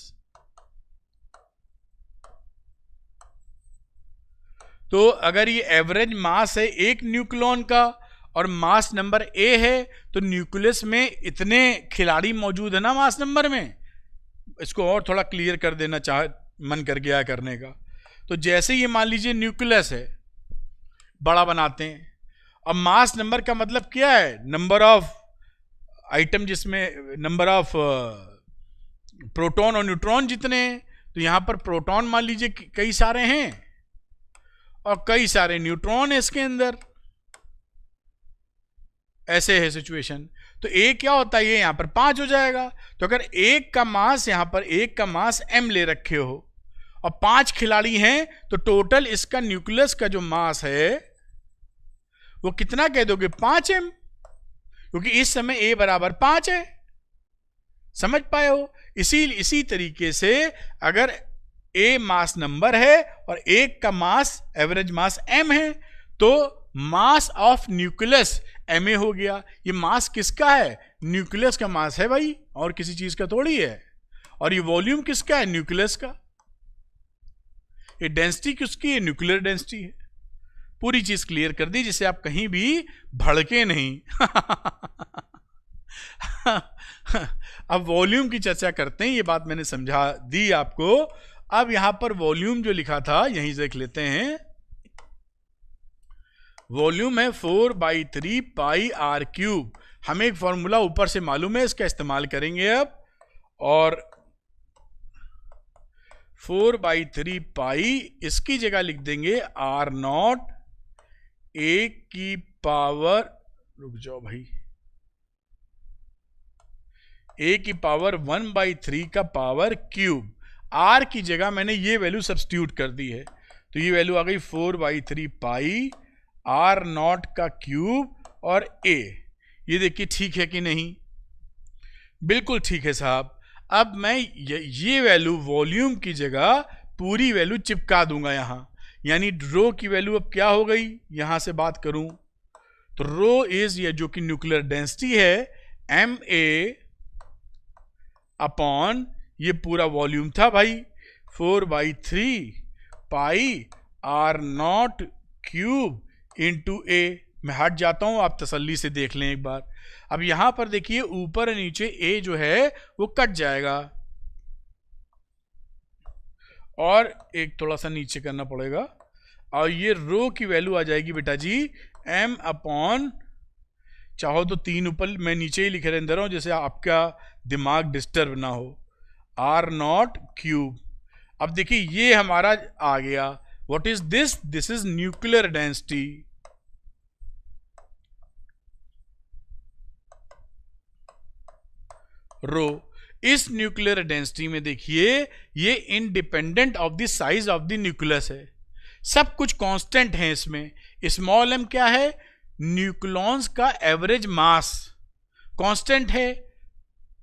तो अगर ये एवरेज मास है एक न्यूक्लियॉन का और मास नंबर a है, तो न्यूक्लियस में इतने खिलाड़ी मौजूद है ना मास नंबर में। इसको और थोड़ा क्लियर कर देना मन कर गया करने का। तो जैसे ये मान लीजिए न्यूक्लियस है, बड़ा बनाते हैं, अब मास नंबर का मतलब क्या है, नंबर ऑफ आइटम, जिसमें नंबर ऑफ प्रोटॉन और न्यूट्रॉन जितने हैं। तो यहां पर प्रोटॉन मान लीजिए कई सारे हैं और कई सारे न्यूट्रॉन है इसके अंदर, ऐसे है सिचुएशन। तो एक क्या होता है, ये यहां पर 5 हो जाएगा। तो अगर एक का मास, यहां पर एक का मास m ले रखे हो और 5 खिलाड़ी हैं, तो टोटल इसका न्यूक्लियस का जो मास है वो कितना कह दोगे, 5m, क्योंकि इस समय a बराबर 5 है। समझ पाए हो। इसी तरीके से अगर a मास नंबर है और एक का मास, एवरेज मास m है, तो मास ऑफ न्यूक्लियस ma हो गया। ये मास किसका है, न्यूक्लियस का मास है भाई, और किसी चीज का थोड़ी है। और ये वॉल्यूम किसका है, न्यूक्लियस का। ये डेंसिटी किसकी है, न्यूक्लियर डेंसिटी है। पूरी चीज क्लियर कर दी, जिससे आप कहीं भी भड़के नहीं। अब वॉल्यूम की चर्चा करते हैं, ये बात मैंने समझा दी आपको। अब यहां पर वॉल्यूम जो लिखा था यहीं से लिख लेते हैं। वॉल्यूम है 4/3 पाई आर क्यूब। हमें एक फॉर्मूला ऊपर से मालूम है, इसका इस्तेमाल करेंगे अब। और 4/3 पाई, इसकी जगह लिख देंगे r0 a की पावर, रुक जाओ भाई, a की पावर 1/3 का पावर क्यूब। r की जगह मैंने ये वैल्यू सब्स्टिट्यूट कर दी है, तो ये वैल्यू आ गई 4/3 पाई r0 का क्यूब और a। ये देखिए ठीक है कि नहीं, बिल्कुल ठीक है साहब। अब मैं ये वैल्यू वॉल्यूम की जगह पूरी वैल्यू चिपका दूंगा यहां, यानी रो की वैल्यू अब क्या हो गई, यहां से बात करूं तो रो इज, ये जो कि न्यूक्लियर डेंसिटी है, ma अपॉन ये पूरा वॉल्यूम था भाई 4/3 पाई r0 क्यूब इंटू a। मैं हट जाता हूं, आप तसल्ली से देख लें एक बार। अब यहां पर देखिए ऊपर और नीचे a जो है वो कट जाएगा, और एक थोड़ा सा नीचे करना पड़ेगा, और ये रो की वैल्यू आ जाएगी बेटा जी m अपॉन, चाहो तो 3 ऊपर मैं नीचे ही लिख रहा हूं, जैसे आपका दिमाग डिस्टर्ब ना हो, r0 क्यूब। अब देखिए ये हमारा आ गया, what is this, this is nuclear density. Rho, इस न्यूक्लियर डेंसिटी में देखिए ये independent of the size of the nucleus है, सब कुछ कांस्टेंट है इसमें। स्मॉल m क्या है? न्यूक्लॉन्स का एवरेज मास कांस्टेंट है,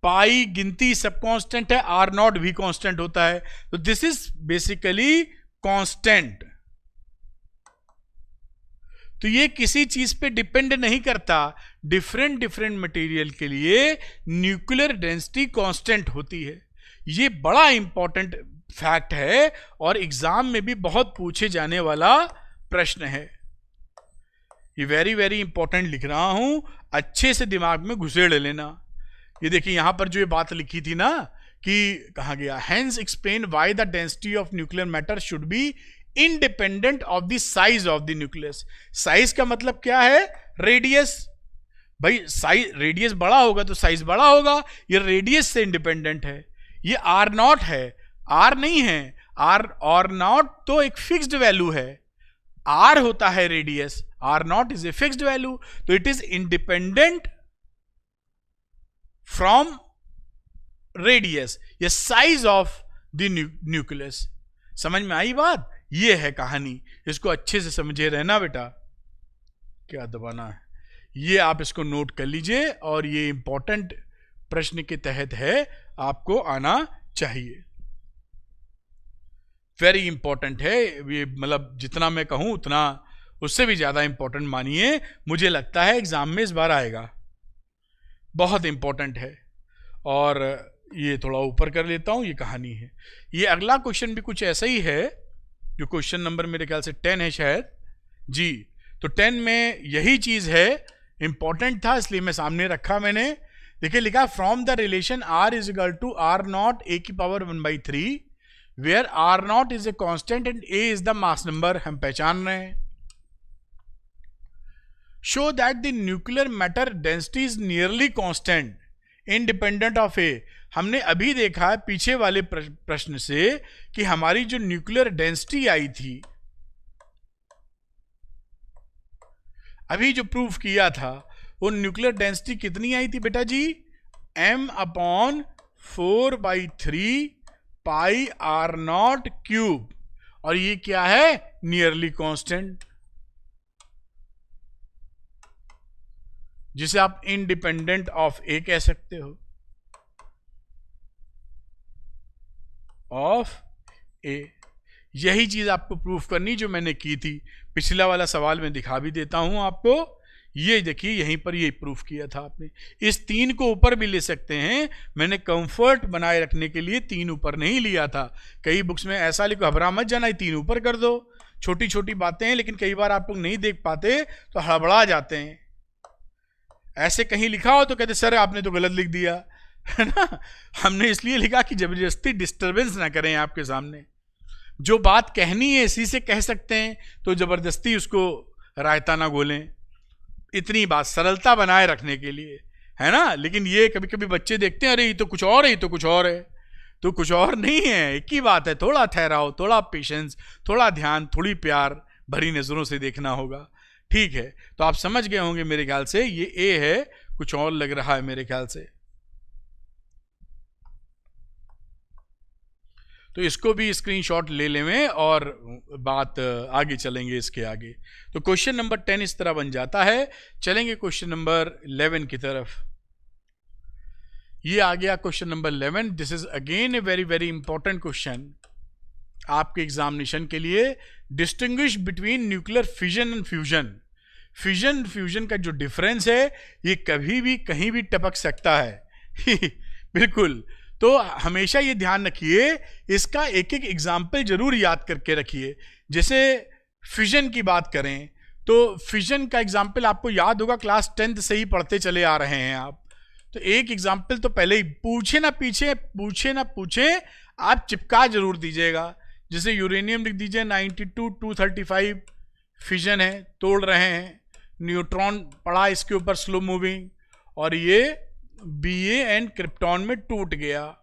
पाई गिनती सब कांस्टेंट है, आर नॉट भी कांस्टेंट होता है। तो दिस इज बेसिकली कांस्टेंट। तो ये किसी चीज पे डिपेंड नहीं करता। डिफरेंट डिफरेंट मटेरियल के लिए न्यूक्लियर डेंसिटी कांस्टेंट होती है। ये बड़ा इंपॉर्टेंट फैक्ट है और एग्जाम में भी बहुत पूछे जाने वाला प्रश्न है। ये वेरी वेरी इंपॉर्टेंट लिख रहा हूं, अच्छे से दिमाग में घुसेड़ लेना। ये देखिए यहां पर जो ये बात लिखी थी ना कि कहा गया, hence explain why the density of nuclear matter should be independent of the size of the nucleus. Size का मतलब क्या है? रेडियस। भाई साइज, रेडियस बड़ा होगा तो साइज बड़ा होगा, ये रेडियस से इंडिपेंडेंट है। ये आर नॉट है, आर नहीं है। आर नॉट तो एक फिक्स्ड वैल्यू है, आर होता है radius, R not is a fixed value. तो it is independent from radius या साइज ऑफ द न्यूक्लियस। समझ में आई बात? ये है कहानी, इसको अच्छे से समझे रहना बेटा। क्या दबाना है, ये आप इसको नोट कर लीजिए और ये इंपॉर्टेंट प्रश्न के तहत है, आपको आना चाहिए। वेरी इंपॉर्टेंट है ये, मतलब जितना मैं कहूं उतना उससे भी ज्यादा इंपॉर्टेंट मानिए। मुझे लगता है एग्जाम में इस बार आएगा, बहुत इंपॉर्टेंट है। और ये थोड़ा ऊपर कर लेता हूं, ये कहानी है। ये अगला क्वेश्चन भी कुछ ऐसा ही है, जो क्वेश्चन नंबर मेरे ख्याल से 10 है शायद जी। तो 10 में यही चीज है, इंपॉर्टेंट था इसलिए मैं सामने रखा मैंने। देखिए लिखा, from the relation r is equal to R not a की power 1/3 where R not is a constant and a is the mass number. हम पहचान रहे हैं। Show that the nuclear matter density is nearly constant independent of A. हमने अभी देखा है पीछे वाले प्रश्न से कि हमारी जो न्यूक्लियर डेंसिटी आई थी, अभी जो प्रूफ किया था, वो न्यूक्लियर डेंसिटी कितनी आई थी बेटा जी? m/4/3 pi R not cube. और ये क्या है? नियरली कांस्टेंट, जिसे आप इंडिपेंडेंट ऑफ ए कह सकते हो, ऑफ ए। यही चीज आपको प्रूफ करनी जो मैंने की थी। पिछला वाला सवाल मैं दिखा भी देता हूं आपको। ये देखिए यहीं पर ये प्रूफ किया था आपने। इस 3 को ऊपर भी ले सकते हैं, मैंने कंफर्ट बनाए रखने के लिए 3 ऊपर नहीं लिया था। कई बुक्स में ऐसा लिखो, घबरा मत जाना, 3 ऊपर कर दो। छोटी छोटी बातें हैं, लेकिन कई बार आप लोग नहीं देख पाते तो हड़बड़ा जाते हैं। ऐसे कहीं लिखा हो तो कहते सर आपने तो गलत लिख दिया, है ना। हमने इसलिए लिखा कि जबरदस्ती डिस्टरबेंस ना करें आपके सामने। जो बात कहनी है इसी से कह सकते हैं, तो जबरदस्ती उसको रायता ना घोलें। इतनी बात सरलता बनाए रखने के लिए, है ना। लेकिन ये कभी कभी बच्चे देखते हैं, अरे ये तो कुछ और है, ये तो कुछ और है। तो कुछ और नहीं है, एक ही बात है। थोड़ा ठहराओ, थोड़ा पेशेंस, थोड़ा ध्यान, थोड़ी प्यार भरी नजरों से देखना होगा। ठीक है, तो आप समझ गए होंगे मेरे ख्याल से। ये ए है, कुछ और लग रहा है मेरे ख्याल से। तो इसको भी स्क्रीनशॉट ले लें और बात आगे चलेंगे इसके आगे। तो क्वेश्चन नंबर 10 इस तरह बन जाता है। चलेंगे क्वेश्चन नंबर 11 की तरफ। ये आ गया question number 11। This is again a very very important question आपके एग्जामिनेशन के लिए। Distinguish between nuclear fission and fusion. Fission fusion का जो डिफरेंस है, ये कभी भी कहीं भी टपक सकता है बिल्कुल। तो हमेशा ये ध्यान रखिए, इसका एक एक एग्जाम्पल जरूर याद करके रखिए। जैसे फिजन की बात करें तो फिजन का एग्जाम्पल आपको याद होगा, क्लास 10th से ही पढ़ते चले आ रहे हैं आप। तो एक एग्जाम्पल तो पहले ही पूछे ना पूछे आप चिपका जरूर दीजिएगा। जैसे यूरेनियम लिख दीजिए 92-235 फिजन है, तोड़ रहे हैं। न्यूट्रॉन पड़ा इसके ऊपर स्लो मूविंग, और ये BaN क्रिप्टॉन में टूट गया।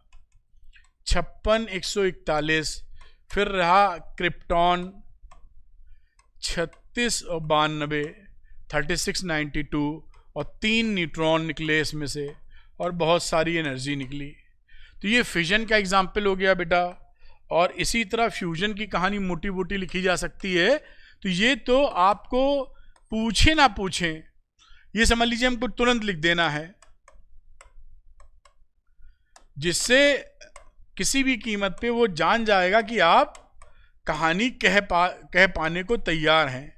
56-141, फिर रहा क्रिप्टॉन 36 और 92, 36-92, और 3 न्यूट्रॉन निकले इसमें से, और बहुत सारी एनर्जी निकली। तो ये फिजन का एग्जाम्पल हो गया बेटा। और इसी तरह फ्यूजन की कहानी मोटी मोटी लिखी जा सकती है। तो ये तो आपको पूछे ना पूछे, ये समझ लीजिए हमको तुरंत लिख देना है, जिससे किसी भी कीमत पे वो जान जाएगा कि आप कहानी कह पाने को तैयार हैं।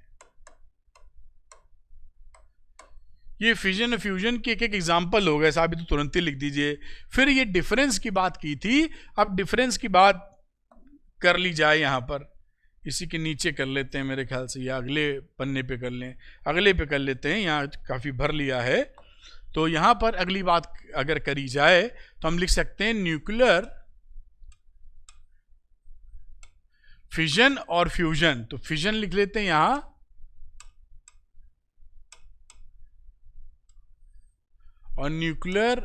ये फिजन और फ्यूजन के एक एग्जाम्पल हो गए साहब, तो तुरंत ही लिख दीजिए। फिर ये डिफरेंस की बात की थी, अब डिफरेंस की बात कर ली जाए यहां पर, इसी के नीचे कर लेते हैं मेरे ख्याल से, या अगले पन्ने पे कर लें, अगले पे कर लेते हैं, यहाँ काफ़ी भर लिया है। तो यहाँ पर अगली बात अगर करी जाए तो हम लिख सकते हैं न्यूक्लियर फिजन और फ्यूजन। तो फिजन लिख लेते हैं यहां, और न्यूक्लियर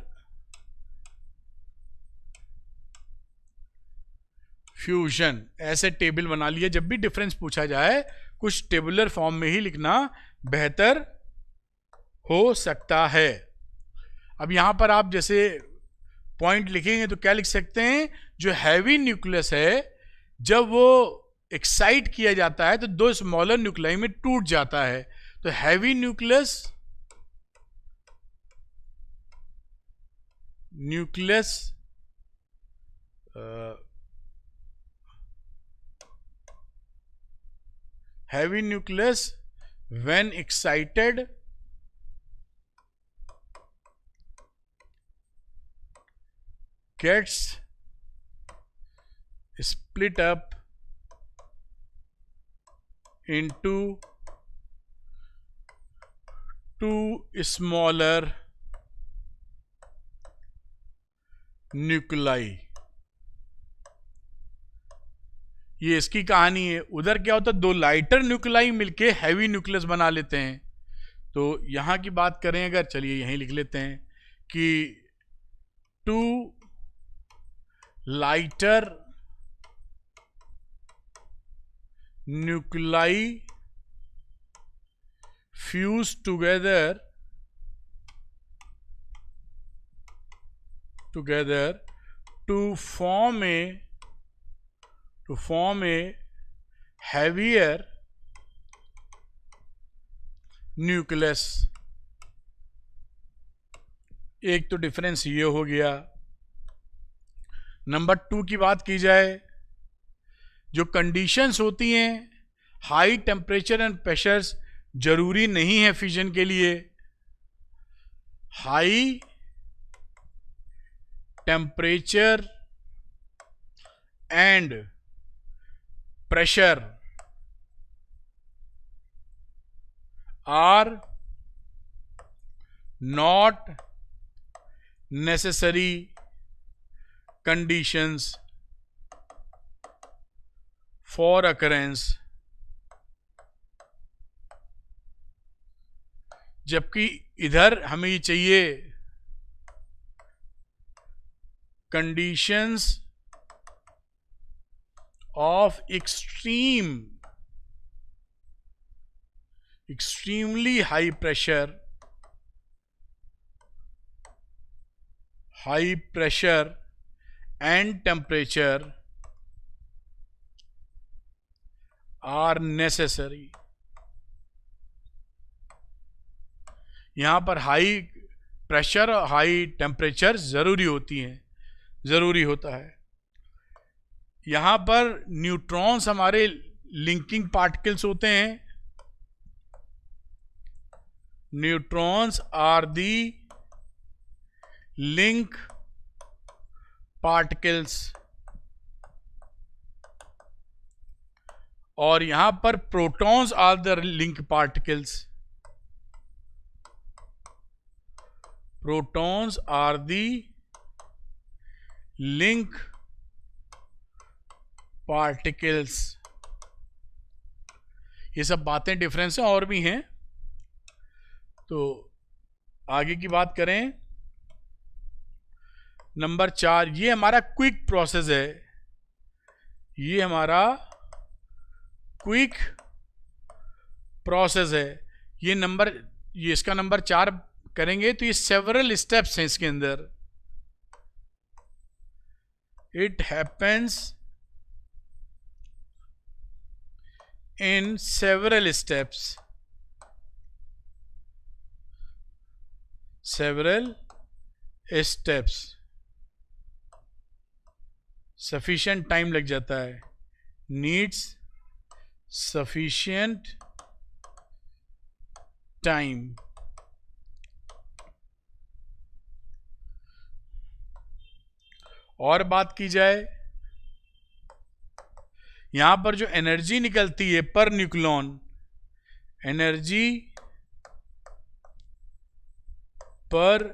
फ्यूजन, ऐसे टेबल बना लिया। जब भी डिफरेंस पूछा जाए कुछ टेबुलर फॉर्म में ही लिखना बेहतर हो सकता है। अब यहां पर आप जैसे पॉइंट लिखेंगे तो क्या लिख सकते हैं, जो हैवी न्यूक्लियस है जब वो एक्साइट किया जाता है तो दो स्मॉलर न्यूक्लियाई में टूट जाता है। तो heavy nucleus heavy nucleus when excited gets split up into two smaller nuclei। ये इसकी कहानी है। उधर क्या होता है, दो लाइटर न्यूक्लियाई मिलके हैवी न्यूक्लियस बना लेते हैं। तो यहां की बात करें अगर, चलिए यहीं लिख लेते हैं कि two lighter nuclei fuse together to form a heavier nucleus। एक तो डिफरेंस ये हो गया। नंबर 2 की बात की जाए, जो कंडीशंस होती हैं, हाई टेम्परेचर एंड प्रेशर्स जरूरी नहीं है फ्यूजन के लिए। High temperature and pressure are not necessary conditions for occurrence. जबकि इधर हमें ये चाहिए conditions of extremely high pressure and temperature are necessary। यहां पर हाई प्रेशर और हाई टेम्परेचर जरूरी होता है। यहां पर न्यूट्रॉन्स हमारे लिंकिंग पार्टिकल्स होते हैं। Neutrons are the link particles, और यहां पर protons are the link particles. Protons are the link particles. ये सब बातें डिफरेंस हैं, और भी हैं। तो आगे की बात करें, नंबर 4, ये हमारा क्विक प्रोसेस है। ये हमारा क्विक प्रोसेस है। ये इसका नंबर 4 करेंगे तो ये सेवरल स्टेप्स हैं इसके अंदर। It happens in several steps. Sufficient time लग जाता है. Needs sufficient time. और बात की जाए, यहां पर जो एनर्जी निकलती है पर न्यूक्लॉन, एनर्जी पर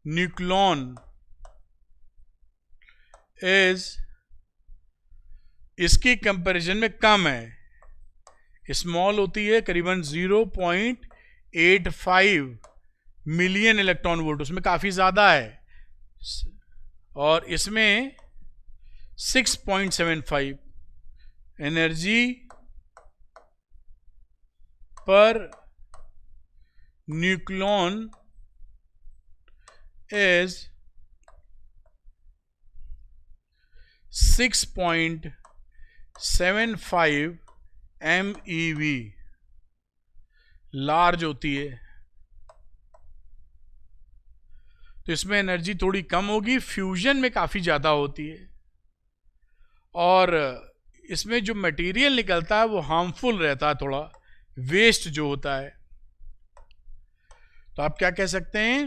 न्यूक्लॉन इज इसकी कंपैरिजन में कम है, स्मॉल होती है, करीबन 0.85 मिलियन इलेक्ट्रॉन वोल्ट, उसमें काफी ज्यादा है. और इसमें 6.75 एनर्जी पर न्यूक्लॉन इज 6.75 MeV, लार्ज होती है. तो इसमें एनर्जी थोड़ी कम होगी, फ्यूजन में काफी ज्यादा होती है. और इसमें जो मटेरियल निकलता है वो हार्मफुल रहता है, थोड़ा वेस्ट जो होता है. तो आप क्या कह सकते हैं,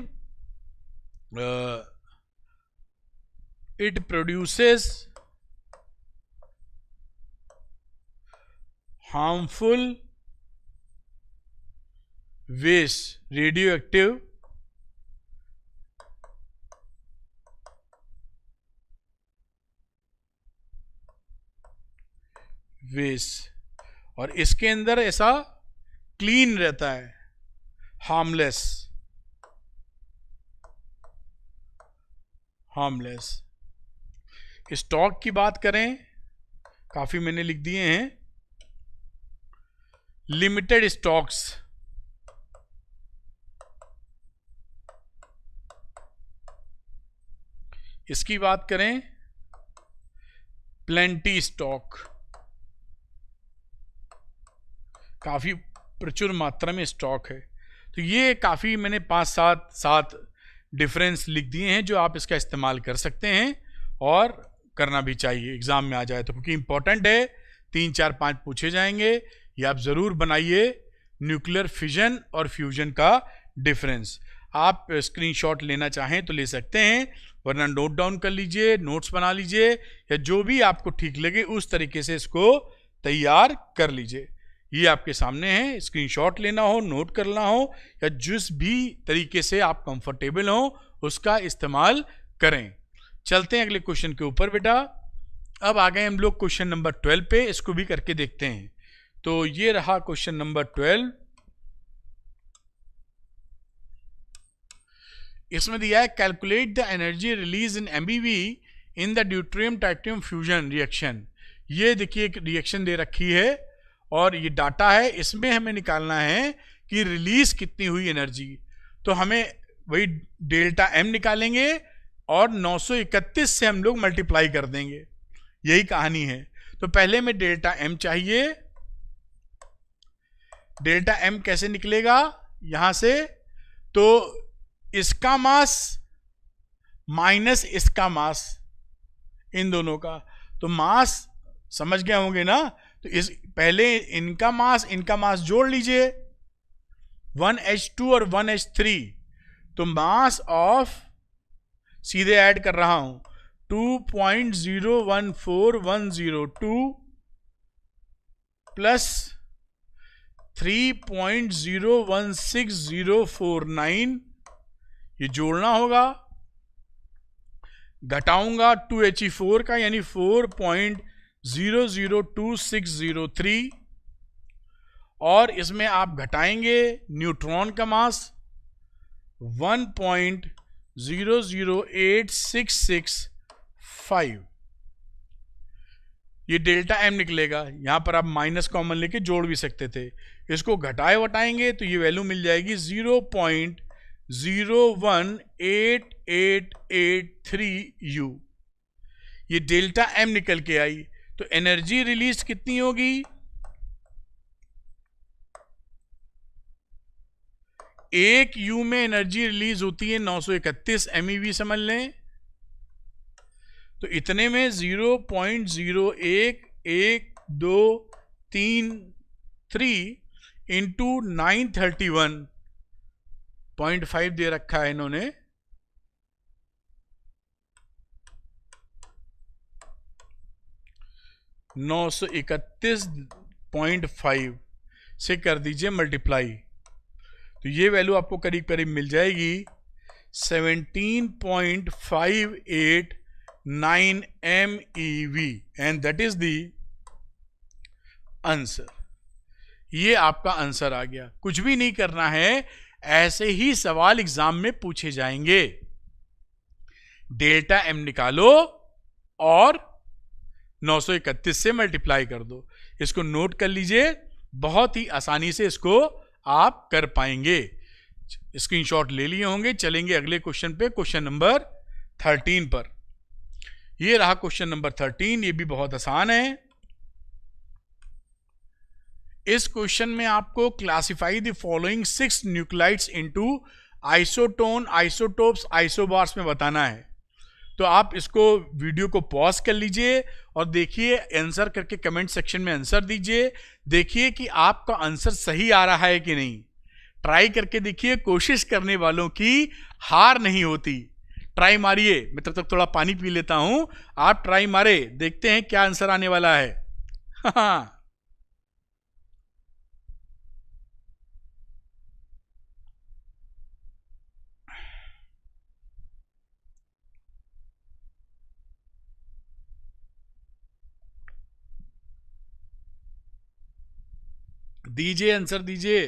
it produces harmful waste, radioactive waste. और इसके अंदर ऐसा क्लीन रहता है, हार्मलेस. स्टॉक की बात करें, काफी मैंने लिख दिए हैं. लिमिटेड स्टॉक्स, इसकी बात करें, प्लेंटी स्टॉक, काफी प्रचुर मात्रा में स्टॉक है. तो ये काफी मैंने 5-7 डिफरेंस लिख दिए हैं जो आप इसका इस्तेमाल कर सकते हैं और करना भी चाहिए एग्जाम में आ जाए तो, क्योंकि इंपॉर्टेंट है. 3, 4, 5 पूछे जाएंगे. ये आप जरूर बनाइए, न्यूक्लियर फिजन और फ्यूजन का डिफरेंस. आप स्क्रीनशॉट लेना चाहें तो ले सकते हैं, वरना नोट डाउन कर लीजिए, नोट्स बना लीजिए, या जो भी आपको ठीक लगे उस तरीके से इसको तैयार कर लीजिए. ये आपके सामने है, स्क्रीनशॉट लेना हो, नोट करना हो, या जिस भी तरीके से आप कंफर्टेबल हो उसका इस्तेमाल करें. चलते हैं अगले क्वेश्चन के ऊपर बेटा. अब आ गए हम लोग क्वेश्चन नंबर 12 पे, इसको भी करके देखते हैं. तो ये रहा क्वेश्चन नंबर 12. इसमें दिया है calculate the energy release in MeV in the deuterium tritium fusion reaction. ये देखिए एक रिएक्शन दे रखी है और ये डाटा है, इसमें हमें निकालना है कि रिलीज कितनी हुई एनर्जी. तो हमें वही डेल्टा M निकालेंगे और 931 से हम लोग मल्टीप्लाई कर देंगे, यही कहानी है. तो पहले में डेल्टा M चाहिए. डेल्टा M कैसे निकलेगा यहां से, तो इसका मास माइनस इसका मास, इन दोनों का, तो मास समझ गए होंगे ना. तो इस पहले इनका मास जोड़ लीजिए, 1H2 और 1H3. तो मास ऑफ, सीधे ऐड कर रहा हूं, 2.014102 प्लस 3.016049, ये जोड़ना होगा. घटाऊंगा 2He4 का, यानी 4.002603, और इसमें आप घटाएंगे न्यूट्रॉन का मास 1.008665. ये डेल्टा M निकलेगा. यहां पर आप माइनस कॉमन लेके जोड़ भी सकते थे. इसको घटाए वटाएंगे तो ये वैल्यू मिल जाएगी 0.018883U. ये डेल्टा M निकल के आई. तो एनर्जी रिलीज कितनी होगी, एक यू में एनर्जी रिलीज होती है 931 MeV समझ लें। तो इतने में 0.01123 इंटू 931.5 दे रखा है इन्होंने। $931.5 से कर दीजिए मल्टीप्लाई, तो ये वैल्यू आपको करीब करीब मिल जाएगी 17.589 MeV and that is the answer. ये आपका आंसर आ गया। कुछ भी नहीं करना है, ऐसे ही सवाल एग्जाम में पूछे जाएंगे। डेल्टा एम निकालो और 931 से मल्टीप्लाई कर दो। इसको नोट कर लीजिए, बहुत ही आसानी से इसको आप कर पाएंगे। स्क्रीनशॉट ले लिए होंगे। चलेंगे अगले क्वेश्चन पे, क्वेश्चन नंबर 13 पर। ये रहा क्वेश्चन नंबर 13। ये भी बहुत आसान है। इस क्वेश्चन में आपको classify the following 6 nuclides into isotone, isotopes, isobars में बताना है। तो आप इसको वीडियो को पॉज कर लीजिए और देखिए, आंसर करके कमेंट सेक्शन में आंसर दीजिए। देखिए कि आपका आंसर सही आ रहा है कि नहीं। ट्राई करके देखिए। कोशिश करने वालों की हार नहीं होती। ट्राई मारिए। मैं तब तक थोड़ा पानी पी लेता हूं, आप ट्राई मारे, देखते हैं क्या आंसर आने वाला है। हाँ, दीजिए आंसर दीजिए।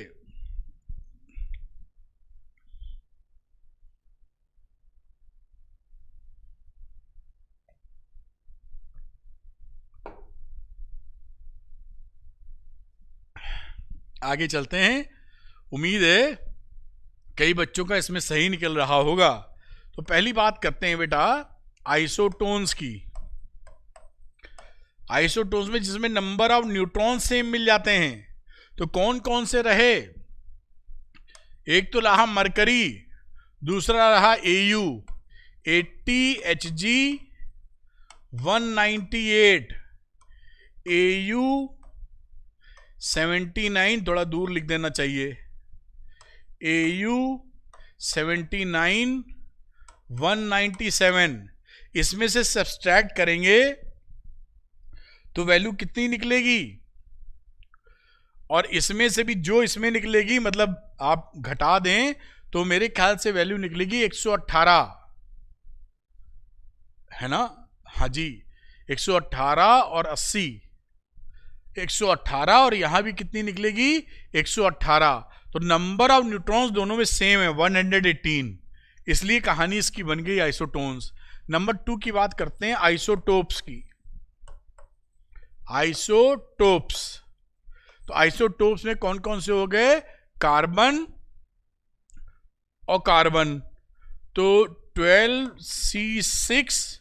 आगे चलते हैं। उम्मीद है कई बच्चों का इसमें सही निकल रहा होगा। तो पहली बात करते हैं बेटा आइसोटोन्स की। आइसोटोन्स में जिसमें नंबर ऑफ न्यूट्रॉन सेम मिल जाते हैं, तो कौन कौन से रहे? एक तो रहा मरकरी, दूसरा रहा AU 80 Hg 198, AU 79, थोड़ा दूर लिख देना चाहिए, AU 79 197। इसमें से सब्सट्रैक्ट करेंगे तो वैल्यू कितनी निकलेगी? और इसमें से भी जो इसमें निकलेगी, मतलब आप घटा दें तो मेरे ख्याल से वैल्यू निकलेगी 118, है ना? हाँ जी, 118 और 80, 118 और यहां भी कितनी निकलेगी? 118। तो नंबर ऑफ न्यूट्रॉन्स दोनों में सेम है 118, इसलिए कहानी इसकी बन गई आइसोटोन्स। नंबर 2 की बात करते हैं आइसोटोप्स की। आइसोटोप्स, तो आइसोटोप्स में कौन कौन से हो गए? कार्बन और कार्बन। तो 12C6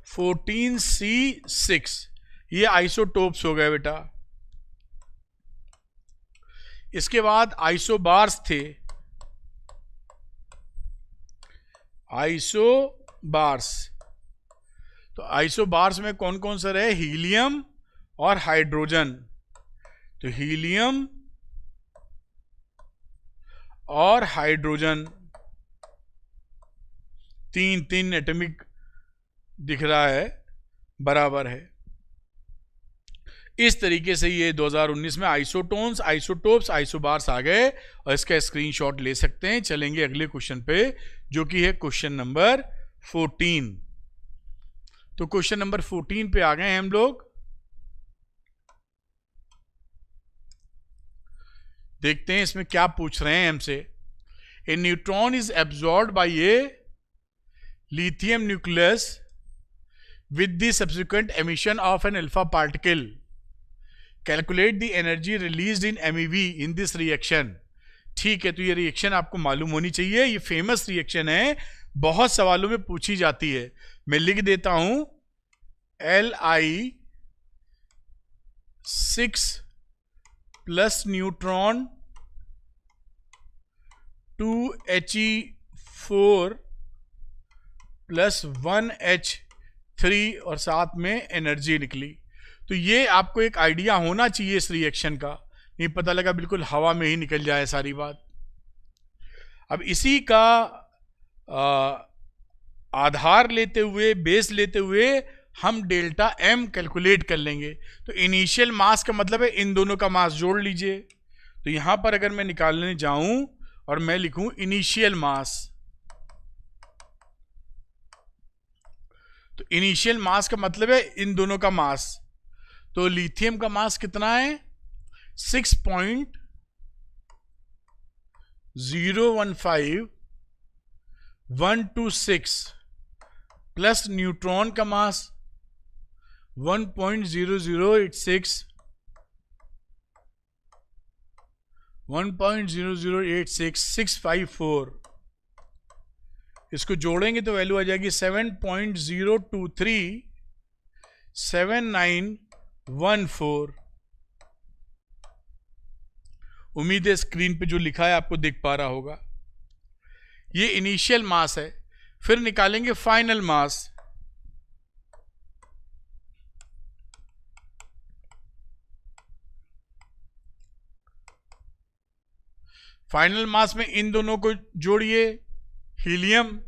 14C6 ये आइसोटोप्स हो गए बेटा। इसके बाद आइसोबार्स थे। आइसोबार्स, तो आइसोबार्स में कौन कौन से रहे? हीलियम और हाइड्रोजन। तो हीलियम और हाइड्रोजन, तीन एटॉमिक दिख रहा है, बराबर है। इस तरीके से ये 2019 में आइसोटोन्स, आइसोटोप्स, आइसोबार्स आ गए और इसका स्क्रीनशॉट ले सकते हैं। चलेंगे अगले क्वेश्चन पे, जो कि है क्वेश्चन नंबर 14। तो क्वेश्चन नंबर 14 पे आ गए हैं हम लोग। देखते हैं इसमें क्या पूछ रहे हैं हमसे। A neutron is absorbed by a lithium nucleus with the subsequent emission of an alpha particle. Calculate the energy released in MeV in this reaction. ठीक है, तो ये रिएक्शन आपको मालूम होनी चाहिए। ये फेमस रिएक्शन है, बहुत सवालों में पूछी जाती है। मैं लिख देता हूं Li6 plus neutron 2He4 plus 1H3 और साथ में एनर्जी निकली। तो ये आपको एक आइडिया होना चाहिए इस रिएक्शन का, नहीं पता लगा बिल्कुल हवा में ही निकल जाए सारी बात। अब इसी का आधार लेते हुए, बेस लेते हुए हम डेल्टा एम कैलकुलेट कर लेंगे। तो इनिशियल मास का मतलब है इन दोनों का मास जोड़ लीजिए। तो यहां पर अगर मैं निकालने जाऊं और मैं लिखूं इनिशियल मास, तो इनिशियल मास का मतलब है इन दोनों का मास। तो लिथियम का मास कितना है? 6.015126 प्लस न्यूट्रॉन का मास 1.0086654। इसको जोड़ेंगे तो वैल्यू आ जाएगी 7.0237914। उम्मीद है स्क्रीन पे जो लिखा है आपको दिख पा रहा होगा। ये इनिशियल मास है। फिर निकालेंगे फाइनल मास। फाइनल मास में इन दोनों को जोड़िए, हीलियम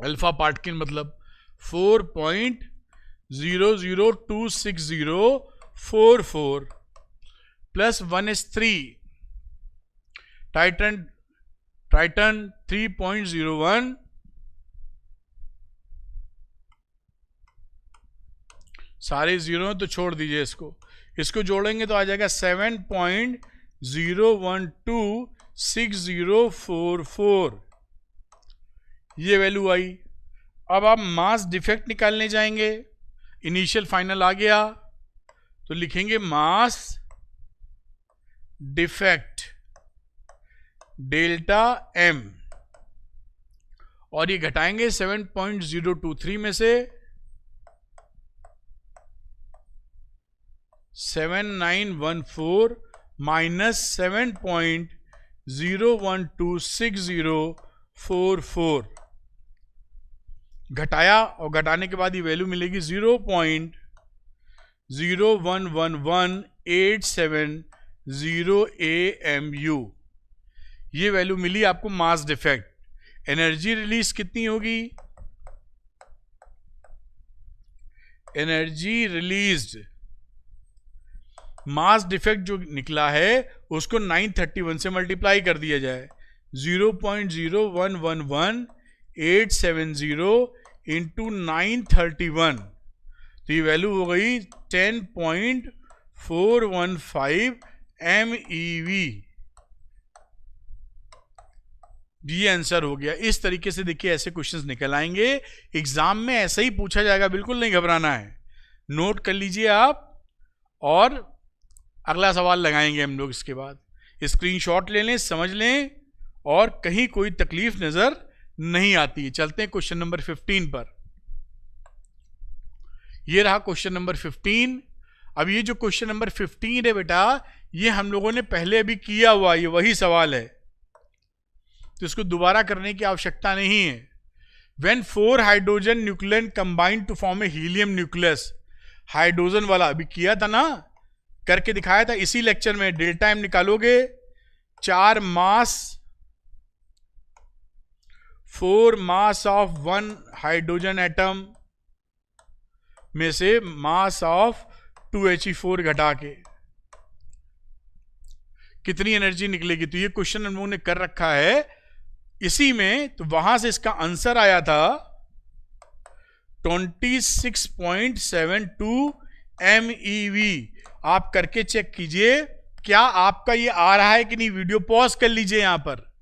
अल्फा पार्टिकल मतलब 4.002604 प्लस 1s3 टाइटन 3.01 सारे जीरो तो छोड़ दीजिए इसको जोड़ेंगे तो आ जाएगा 7.0126044। ये वैल्यू आई। अब आप मास डिफेक्ट निकालने जाएंगे। इनिशियल फाइनल आ गया तो लिखेंगे मास डिफेक्ट डेल्टा एम, और ये घटाएंगे 7.023 में से 7914 माइनस 7.0126044 घटाया, और घटाने के बाद ये वैल्यू मिलेगी 0.0111870 AMU। ये वैल्यू मिली आपको मास डिफेक्ट। एनर्जी रिलीज कितनी होगी? एनर्जी रिलीज्ड मास डिफेक्ट जो निकला है उसको 931 से मल्टीप्लाई कर दिया जाए। 0.0111870 इंटू 931, तो ये वैल्यू हो गई 10.415 MeV। ये आंसर हो गया। इस तरीके से देखिए ऐसे क्वेश्चंस निकल आएंगे एग्जाम में, ऐसा ही पूछा जाएगा, बिल्कुल नहीं घबराना है। नोट कर लीजिए आप, और अगला सवाल लगाएंगे हम लोग इसके बाद। स्क्रीनशॉट ले लें, समझ लें, और कहीं कोई तकलीफ नजर नहीं आती है। चलते हैं क्वेश्चन नंबर 15 पर। ये रहा क्वेश्चन नंबर 15। अब ये जो क्वेश्चन नंबर 15 है बेटा, ये हम लोगों ने पहले अभी किया हुआ, ये वही सवाल है, तो इसको दोबारा करने की आवश्यकता नहीं है। When 4 hydrogen nucleon combine to form a helium nucleus, hydrogen वाला अभी किया था ना, करके दिखाया था इसी लेक्चर में। डेल्टा एम निकालोगे, 4 मास 4 मास ऑफ 1 हाइड्रोजन एटम में से मास ऑफ 2He4 घटा के कितनी एनर्जी निकलेगी। तो ये क्वेश्चन हम लोगों ने कर रखा है इसी में, तो वहां से इसका आंसर आया था 26.72 MeV। आप करके चेक कीजिए क्या आपका ये आ रहा है कि नहीं। वीडियो पॉज कर लीजिए, यहां पर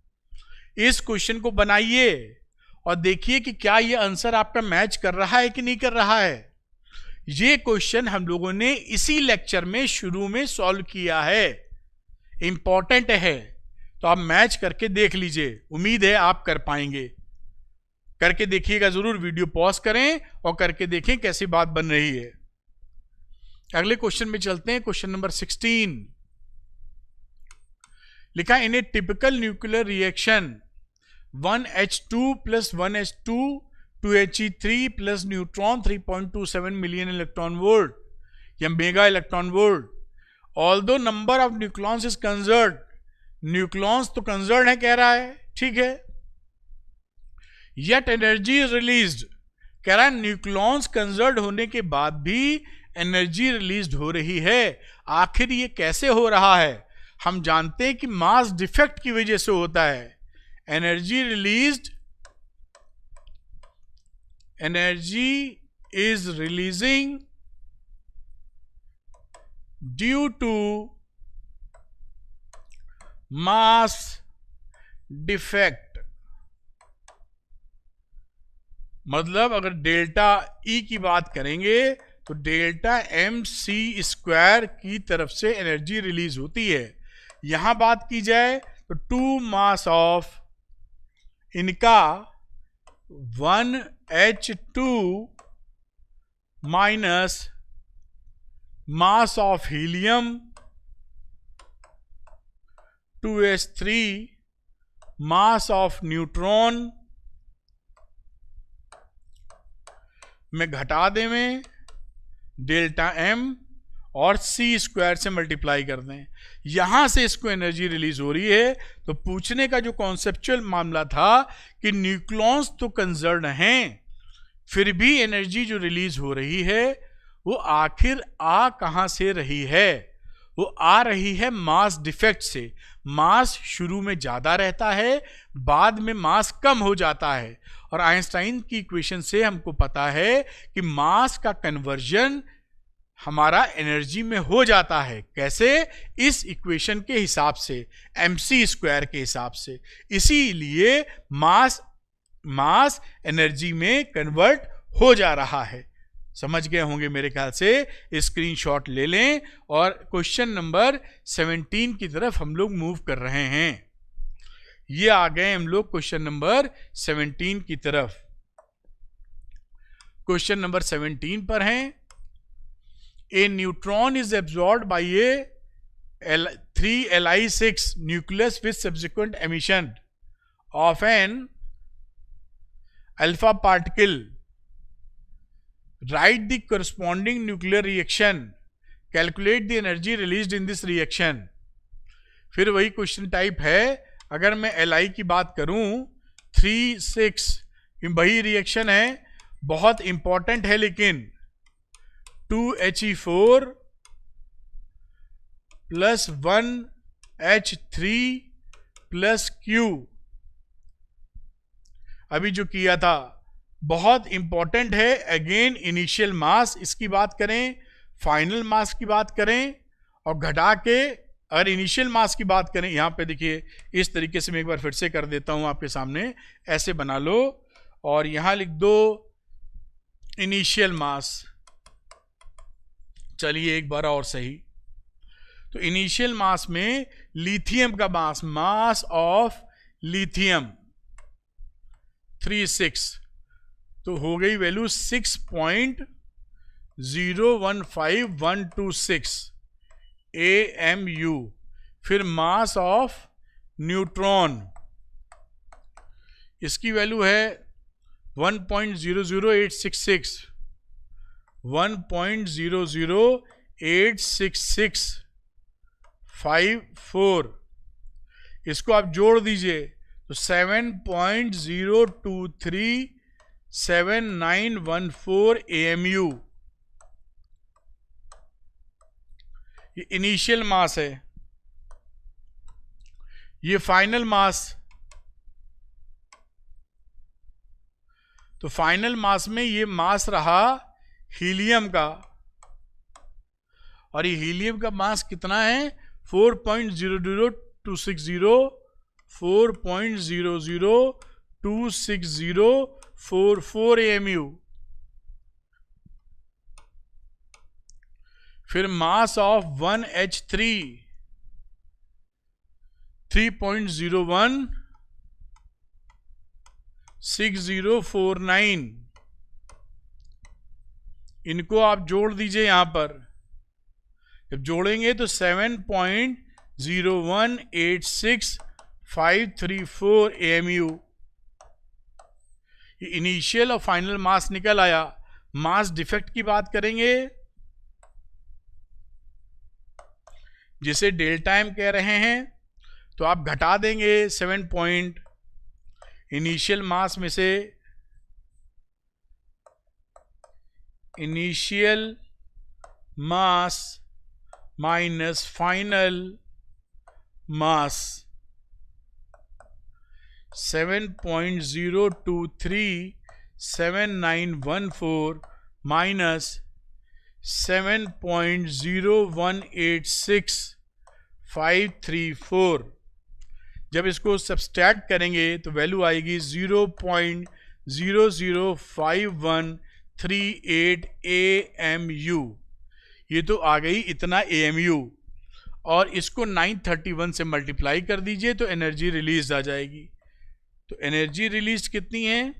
इस क्वेश्चन को बनाइए और देखिए कि क्या ये आंसर आपका मैच कर रहा है कि नहीं कर रहा है। ये क्वेश्चन हम लोगों ने इसी लेक्चर में शुरू में सॉल्व किया है, इंपॉर्टेंट है, तो आप मैच करके देख लीजिए। उम्मीद है आप कर पाएंगे। करके देखिएगा जरूर, वीडियो पॉज करें और करके देखें कैसी बात बन रही है। अगले क्वेश्चन में चलते हैं, क्वेश्चन नंबर 16। लिखा in a typical nuclear reaction 1H2 plus 1H2 2He3 plus neutron 3.27 million electron volt या mega electron volt. Although number of nucleons is conserved, nucleons तो कंजर्व्ड है कह रहा है, ठीक है। येट एनर्जी इज रिलीज्ड, कह रहा है न्यूक्लॉन्स कंजर्व्ड होने के बाद भी एनर्जी रिलीज हो रही है। आखिर ये कैसे हो रहा है? हम जानते हैं कि मास डिफेक्ट की वजह से होता है। Energy released, energy is releasing due to mass defect. मतलब अगर डेल्टा ई की बात करेंगे तो डेल्टा mc² की तरफ से एनर्जी रिलीज होती है। यहां बात की जाए तो 2 मास ऑफ इनका 1H2 minus mass of helium 2H3 mass of neutron में घटा दें में डेल्टा m और c² से मल्टीप्लाई कर दें, यहां से इसको एनर्जी रिलीज हो रही है। तो पूछने का जो कॉन्सेप्चुअल मामला था कि न्यूक्लॉन्स तो कंजर्व्ड हैं, फिर भी एनर्जी जो रिलीज हो रही है वो आखिर आ कहां से रही है? वो आ रही है मास डिफेक्ट से। मास शुरू में ज्यादा रहता है, बाद में मास कम हो जाता है। और आइंस्टाइन की इक्वेशन से हमको पता है कि मास का कन्वर्जन हमारा एनर्जी में हो जाता है। कैसे? इस इक्वेशन के हिसाब से, mc² के हिसाब से। इसीलिए मास एनर्जी में कन्वर्ट हो जा रहा है। समझ गए होंगे मेरे ख्याल से। स्क्रीनशॉट ले लें और क्वेश्चन नंबर 17 की तरफ हम लोग मूव कर रहे हैं। ये आ गए हम लोग क्वेश्चन नंबर 17 की तरफ। क्वेश्चन नंबर 17 पर हैं, a neutron is absorbed by a 3Li6 nucleus with subsequent emission of an alpha particle. Write the corresponding nuclear reaction. Calculate the energy released in this reaction. फिर वही question type है। अगर मैं Li की बात करूं 3,6, वही रिएक्शन है, बहुत इंपॉर्टेंट है लेकिन 2He4 plus 1H3 plus Q, अभी जो किया था बहुत इंपॉर्टेंट है। अगेन इनिशियल मास इसकी बात करें, फाइनल मास की बात करें और घटा के अगर इनिशियल मास की बात करें, यहां पे देखिए इस तरीके से मैं एक बार फिर से कर देता हूं आपके सामने, ऐसे बना लो और यहां लिख दो इनिशियल मास। चलिए एक बार और सही, तो इनिशियल मास में लिथियम का मास ऑफ लिथियम 3,6, तो हो गई वैल्यू 6.015126 AMU। फिर मास ऑफ न्यूट्रॉन, इसकी वैल्यू है 1.00866 1.0086654। इसको आप जोड़ दीजिए तो 7.0237914 AMU। ये इनिशियल मास है, ये फाइनल मास। तो फाइनल मास में ये मास रहा हीलियम का, और ये हीलियम का मास कितना है 4.00260 AMU। फिर मास ऑफ 1H3 3.016049। इनको आप जोड़ दीजिए यहां पर, जब जोड़ेंगे तो 7.0237914 0.186,534 AMU। ये इनिशियल और फाइनल मास निकल आया। मास डिफेक्ट की बात करेंगे, जिसे डेल्टा एम कह रहे हैं, तो आप घटा देंगे 7 पॉइंट इनिशियल मास में से, इनिशियल मास माइनस फाइनल मास 7.0237914 माइनस 7.0186534। जब इसको सब्सट्रैक्ट करेंगे तो वैल्यू आएगी 0.00513 AMU। ये तो आ गई इतना AMU, और इसको 931 से मल्टीप्लाई कर दीजिए तो एनर्जी रिलीज आ जाएगी। तो एनर्जी रिलीज कितनी है?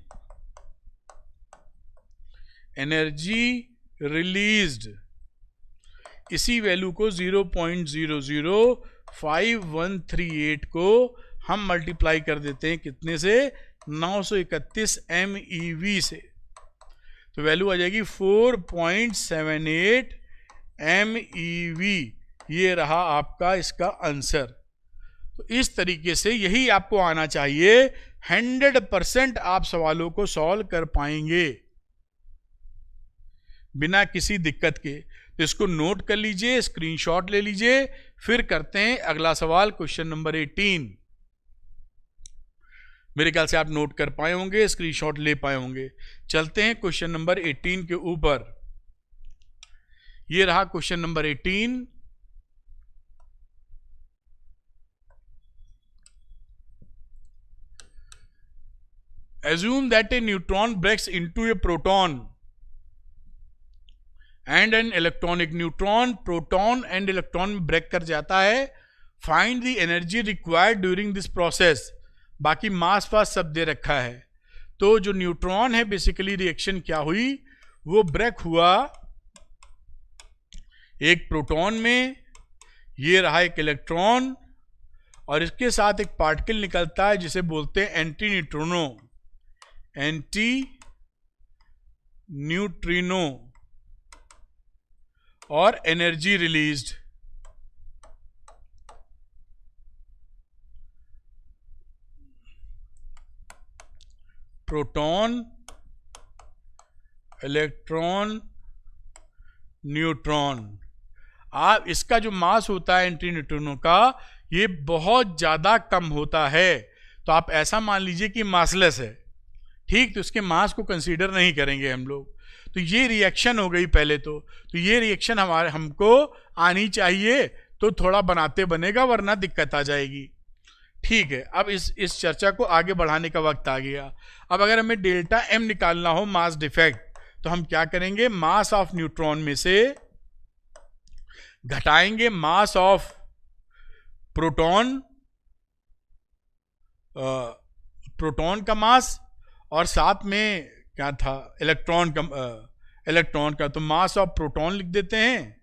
एनर्जी रिलीज्ड इसी वैल्यू को 0.00513 को हम मल्टीप्लाई कर देते हैं कितने से? 931 MeV से, तो वैल्यू आ जाएगी 4.78 MeV। ये रहा आपका इसका आंसर। तो इस तरीके से यही आपको आना चाहिए, 100% आप सवालों को सॉल्व कर पाएंगे बिना किसी दिक्कत के। तो इसको नोट कर लीजिए, स्क्रीनशॉट ले लीजिए, फिर करते हैं अगला सवाल, क्वेश्चन नंबर 18। मेरे ख्याल से आप नोट कर पाए होंगे, स्क्रीनशॉट ले पाए होंगे। चलते हैं क्वेश्चन नंबर 18 के ऊपर। ये रहा question number 18। Assume that a neutron breaks into a proton and an electron। एक न्यूट्रॉन प्रोटॉन एंड इलेक्ट्रॉन में ब्रेक कर जाता है। Find the energy required during this process. बाकी मास फास सब दे रखा है। तो जो न्यूट्रॉन है, बेसिकली रिएक्शन क्या हुई, वो ब्रेक हुआ एक प्रोटॉन में, ये रहा एक इलेक्ट्रॉन, और इसके साथ एक पार्टिकल निकलता है जिसे बोलते हैं एंटी न्यूट्रिनो। एंटी न्यूट्रिनो और energy released. Proton, electron, neutron. आप इसका जो मास होता है एंटी न्यूट्रिनो का, ये बहुत ज़्यादा कम होता है। तो आप ऐसा मान लीजिए कि मासलेस है, ठीक, तो इसके मास को कंसीडर नहीं करेंगे हम लोग। तो ये रिएक्शन हो गई पहले तो ये रिएक्शन हमको आनी चाहिए, तो थोड़ा बनाते बनेगा, वरना दिक्कत आ जाएगी। ठीक है, अब इस चर्चा को आगे बढ़ाने का वक्त आ गया। अब अगर हमें डेल्टा एम निकालना हो, मास डिफेक्ट, तो हम क्या करेंगे? मास ऑफ न्यूट्रॉन में से घटाएंगे मास ऑफ प्रोटॉन, प्रोटॉन का मास, और साथ में क्या था, इलेक्ट्रॉन का। तो मास ऑफ प्रोटॉन लिख देते हैं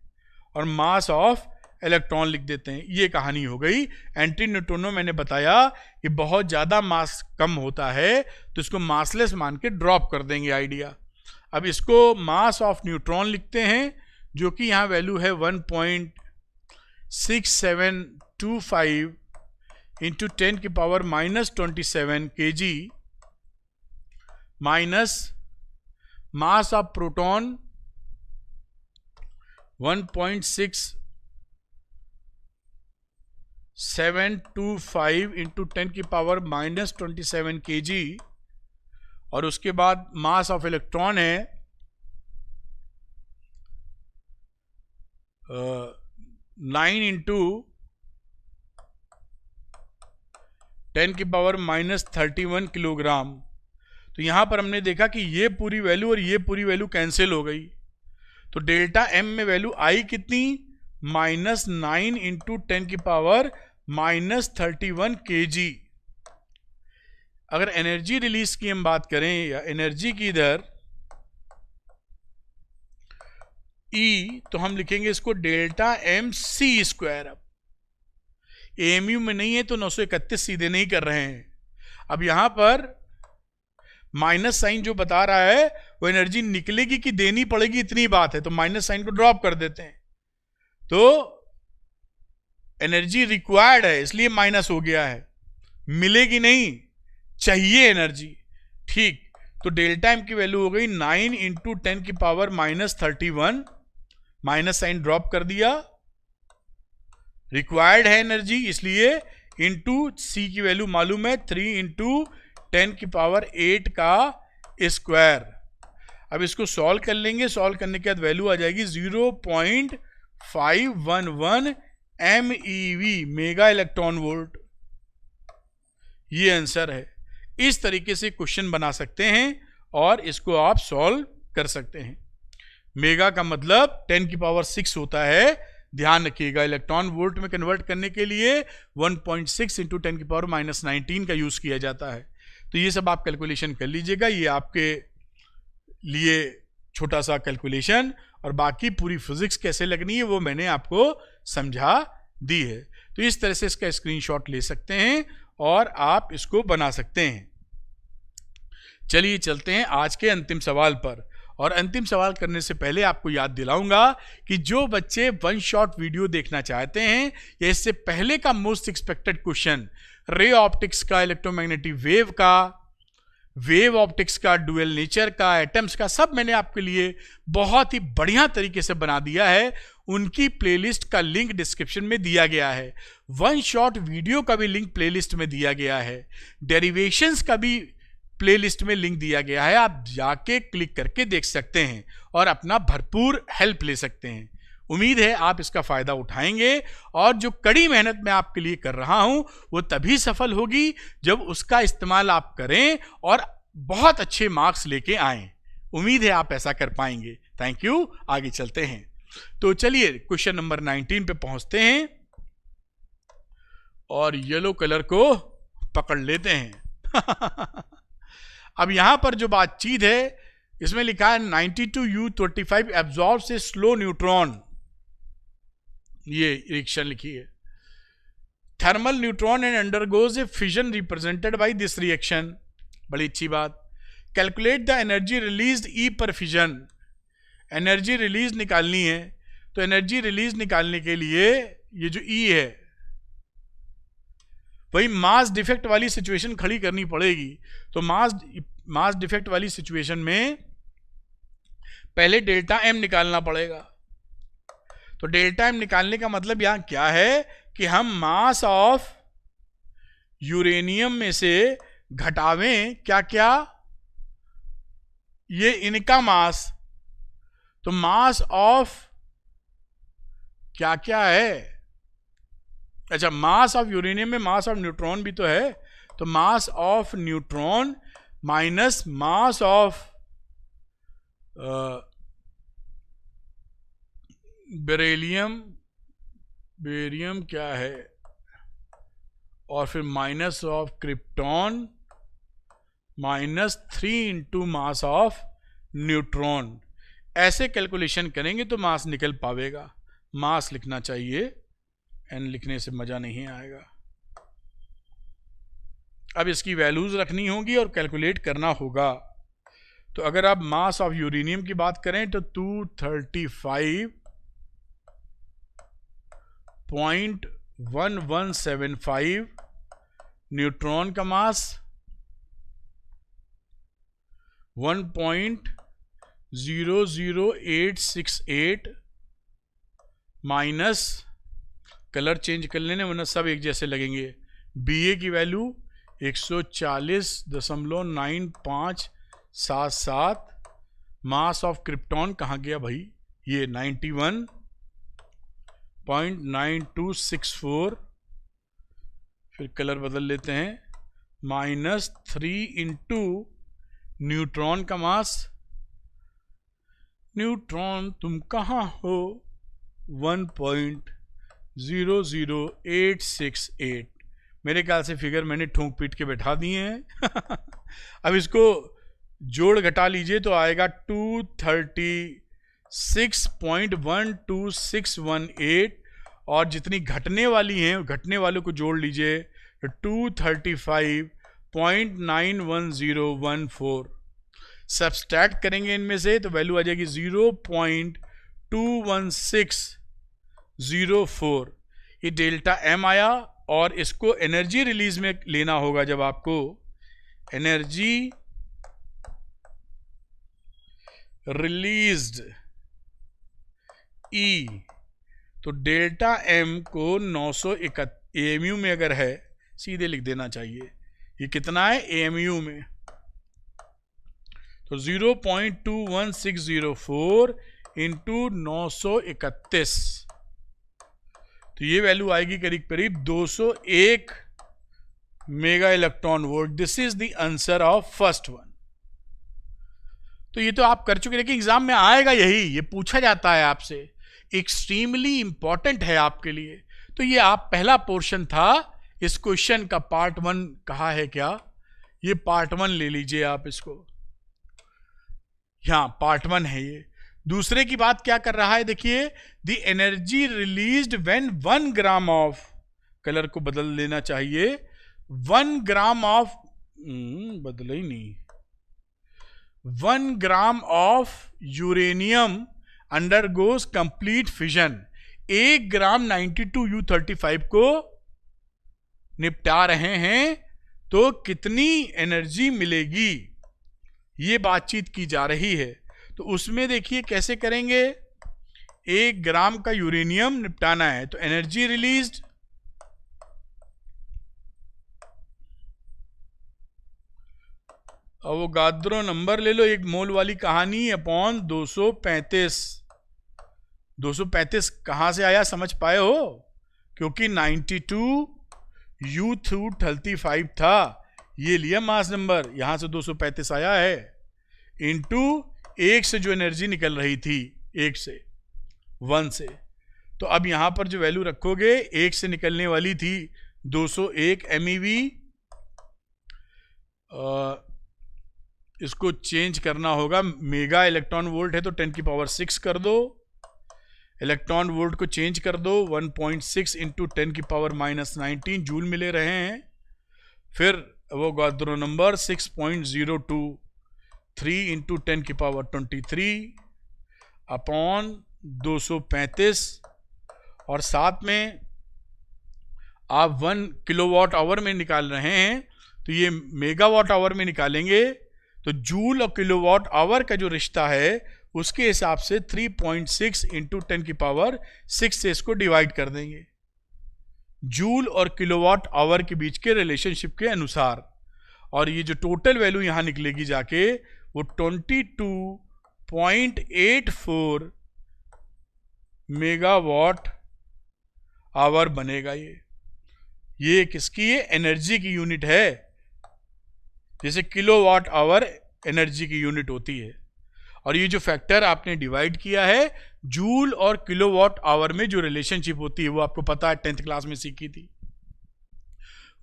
और मास ऑफ इलेक्ट्रॉन लिख देते हैं। ये कहानी हो गई। एंटी न्यूट्रिनो मैंने बताया कि बहुत ज़्यादा मास कम होता है, तो इसको मासलेस मान के ड्रॉप कर देंगे आइडिया। अब इसको मास ऑफ न्यूट्रॉन लिखते हैं, जो कि यहाँ वैल्यू है 1.6725 इंटू 10 की power -27 kg, minus mass of proton 1.6725 into 10 की पावर -27 kg, और उसके बाद मास ऑफ इलेक्ट्रॉन है 9 इंटू 10 की पावर -31 किलोग्राम। तो यहां पर हमने देखा कि ये पूरी वैल्यू और ये पूरी वैल्यू कैंसिल हो गई। तो डेल्टा एम में वैल्यू आई कितनी? -9 इंटू 10 की पावर -31 kg। अगर एनर्जी रिलीज की हम बात करें, या एनर्जी की इधर E, तो हम लिखेंगे इसको डेल्टा एम सी स्क्वायर। अब एएमयू में नहीं है तो 931 सीधे नहीं कर रहे हैं। अब यहां पर माइनस साइन जो बता रहा है वो एनर्जी निकलेगी कि देनी पड़ेगी, इतनी बात है, तो माइनस साइन को ड्रॉप कर देते हैं। तो एनर्जी रिक्वायर्ड है इसलिए माइनस हो गया है, मिलेगी नहीं, चाहिए एनर्जी। ठीक, तो डेल्टा एम की वैल्यू हो गई 9 इंटू 10 की पावर -31, माइनस साइन ड्रॉप कर दिया, रिक्वायर्ड है एनर्जी इसलिए, इंटू सी की वैल्यू मालूम है 3 इंटू 10 की पावर 8 का स्क्वायर। अब इसको सॉल्व कर लेंगे, सॉल्व करने के बाद वैल्यू आ जाएगी 0.511 MeV, मेगा इलेक्ट्रॉन वोल्ट। ये आंसर है। इस तरीके से क्वेश्चन बना सकते हैं और इसको आप सॉल्व कर सकते हैं। मेगा का मतलब 10 की पावर 6 होता है, ध्यान रखिएगा। इलेक्ट्रॉन वोल्ट में कन्वर्ट करने के लिए 1.6 इंटू 10 की पावर -19 का यूज किया जाता है। तो ये सब आप कैलकुलेशन कर लीजिएगा, ये आपके लिए छोटा सा कैलकुलेशन, और बाकी पूरी फिजिक्स कैसे लगनी है वो मैंने आपको समझा दी है। तो इस तरह से इसका स्क्रीनशॉट ले सकते हैं और आप इसको बना सकते हैं। चलिए चलते हैं आज के अंतिम सवाल पर। और अंतिम सवाल करने से पहले आपको याद दिलाऊंगा कि जो बच्चे वन शॉट वीडियो देखना चाहते हैं या इससे पहले का most expected question ray optics का, इलेक्ट्रोमैग्नेटिक वेव का, वेव ऑप्टिक्स का, डुअल नेचर का, एटम्स का, सब मैंने आपके लिए बहुत ही बढ़िया तरीके से बना दिया है। उनकी प्लेलिस्ट का लिंक डिस्क्रिप्शन में दिया गया है, वन शॉट वीडियो का भी लिंक प्लेलिस्ट में दिया गया है, डेरिवेशंस का भी प्लेलिस्ट में लिंक दिया गया है। आप जाके क्लिक करके देख सकते हैं और अपना भरपूर हेल्प ले सकते हैं। उम्मीद है आप इसका फायदा उठाएंगे और जो कड़ी मेहनत मैं आपके लिए कर रहा हूं वो तभी सफल होगी जब उसका इस्तेमाल आप करें और बहुत अच्छे मार्क्स लेके आएं। उम्मीद है आप ऐसा कर पाएंगे। Thank you. आगे चलते हैं। तो चलिए क्वेश्चन नंबर 19 पे पहुंचते हैं और येलो कलर को पकड़ लेते हैं। अब यहां पर जो बातचीत है इसमें लिखा है 92U35 absorbs a slow neutron. ये रिएक्शन लिखी है। Thermal neutron and undergoes A fission represented by this reaction. बड़ी अच्छी बात। कैलकुलेट द एनर्जी रिलीज्ड ई पर फिजन। एनर्जी रिलीज निकालनी है, तो एनर्जी रिलीज निकालने के लिए ये जो ई है वही मास डिफेक्ट वाली सिचुएशन खड़ी करनी पड़ेगी। तो मास डिफेक्ट वाली सिचुएशन में पहले डेल्टा एम निकालना पड़ेगा। तो डेल्टा एम निकालने का मतलब यहां क्या है कि हम मास ऑफ यूरेनियम में से घटावें क्या क्या, ये इनका मास। तो मास ऑफ क्या क्या है, अच्छा मास ऑफ यूरेनियम में मास ऑफ न्यूट्रॉन भी तो है, तो mass of neutron minus mass of barium क्या है, और फिर minus of krypton minus 3 into mass of neutron. ऐसे कैलकुलेशन करेंगे तो मास निकल पावेगा। मास लिखना चाहिए, एन लिखने से मजा नहीं आएगा। अब इसकी वैल्यूज रखनी होगी और कैलकुलेट करना होगा। तो अगर आप मास ऑफ यूरेनियम की बात करें तो 235.1175 न्यूट्रॉन का मास 1.00868 माइनस, कलर चेंज कर लेने वरना सब एक जैसे लगेंगे, Ba की वैल्यू 140.9577, मास ऑफ क्रिप्टॉन कहाँ गया भाई, ये 91.9264, फिर कलर बदल लेते हैं, माइनस 3 इंटू न्यूट्रॉन का मास, न्यूट्रॉन तुम कहाँ हो, 1.00868। मेरे ख्याल से फिगर मैंने ठोंक पीट के बैठा दिए हैं। अब इसको जोड़ घटा लीजिए तो आएगा 236.12618 और जितनी घटने वाली हैं घटने वालों को जोड़ लीजिए, 235.91014। सब्सट्रैक्ट करेंगे इनमें से तो वैल्यू आ जाएगी 0.21604। ये डेल्टा एम आया, और इसको एनर्जी रिलीज में लेना होगा। जब आपको एनर्जी रिलीज्ड ई, तो डेल्टा एम को 961 एएमयू में अगर है, सीधे लिख देना चाहिए। ये कितना है एएमयू में, तो 0.21604 इंटू 931, तो ये वैल्यू आएगी करीब करीब 201 mega electron volt. This is the answer of first one. तो ये तो आप कर चुके, लेकिन एग्जाम में आएगा यही, ये पूछा जाता है आपसे, एक्सट्रीमली इंपॉर्टेंट है आपके लिए। तो ये आप पहला पोर्शन था इस क्वेश्चन का, पार्ट 1 कहा है क्या, ये पार्ट 1 ले लीजिए आप इसको, यहां पार्ट 1 है ये। दूसरे की बात क्या कर रहा है, देखिए, the energy released when 1 gram of, colour को बदल लेना चाहिए, 1 ग्राम ऑफ, बदला ही नहीं, 1 gram of uranium undergoes complete fission. 1 gram 92U35 को निपटा रहे हैं तो कितनी एनर्जी मिलेगी, ये बातचीत की जा रही है। तो उसमें देखिए कैसे करेंगे, 1 ग्राम का यूरेनियम निपटाना है, तो एनर्जी रिलीज्ड अवोगाद्रो नंबर ले लो, 1 मोल वाली कहानी अपॉन 235। 235 कहां से आया समझ पाए हो, क्योंकि 92U35 था, ये लिया मास नंबर, यहां से 235 आया है, इंटू 1 से जो एनर्जी निकल रही थी, 1 से 1 से, तो अब यहां पर जो वैल्यू रखोगे 1 से निकलने वाली थी 201 MeV, इसको चेंज करना होगा, मेगा इलेक्ट्रॉन वोल्ट है तो 10⁶ कर दो, इलेक्ट्रॉन वोल्ट को चेंज कर दो, 1.6 इंटू 10⁻⁻19 जूल मिले रहे हैं। फिर अवोगाद्रो नंबर 6.023 इंटू 10⁻23 अपॉन 235, और साथ में आप 1 किलोवाट आवर में निकाल रहे हैं, तो ये मेगावाट आवर में निकालेंगे, तो जूल और किलोवाट आवर का जो रिश्ता है उसके हिसाब से 3.6 इंटू 10⁻6 से इसको डिवाइड कर देंगे, जूल और किलोवाट आवर के बीच के रिलेशनशिप के अनुसार। और ये जो टोटल वैल्यू यहां निकलेगी जाके वो 22.84 मेगावाट आवर बनेगा। ये किसकी, ये एनर्जी की यूनिट है, जैसे किलोवाट आवर एनर्जी की यूनिट होती है। और ये जो फैक्टर आपने डिवाइड किया है, जूल और किलोवाट आवर में जो रिलेशनशिप होती है वो आपको पता है, 10th क्लास में सीखी थी।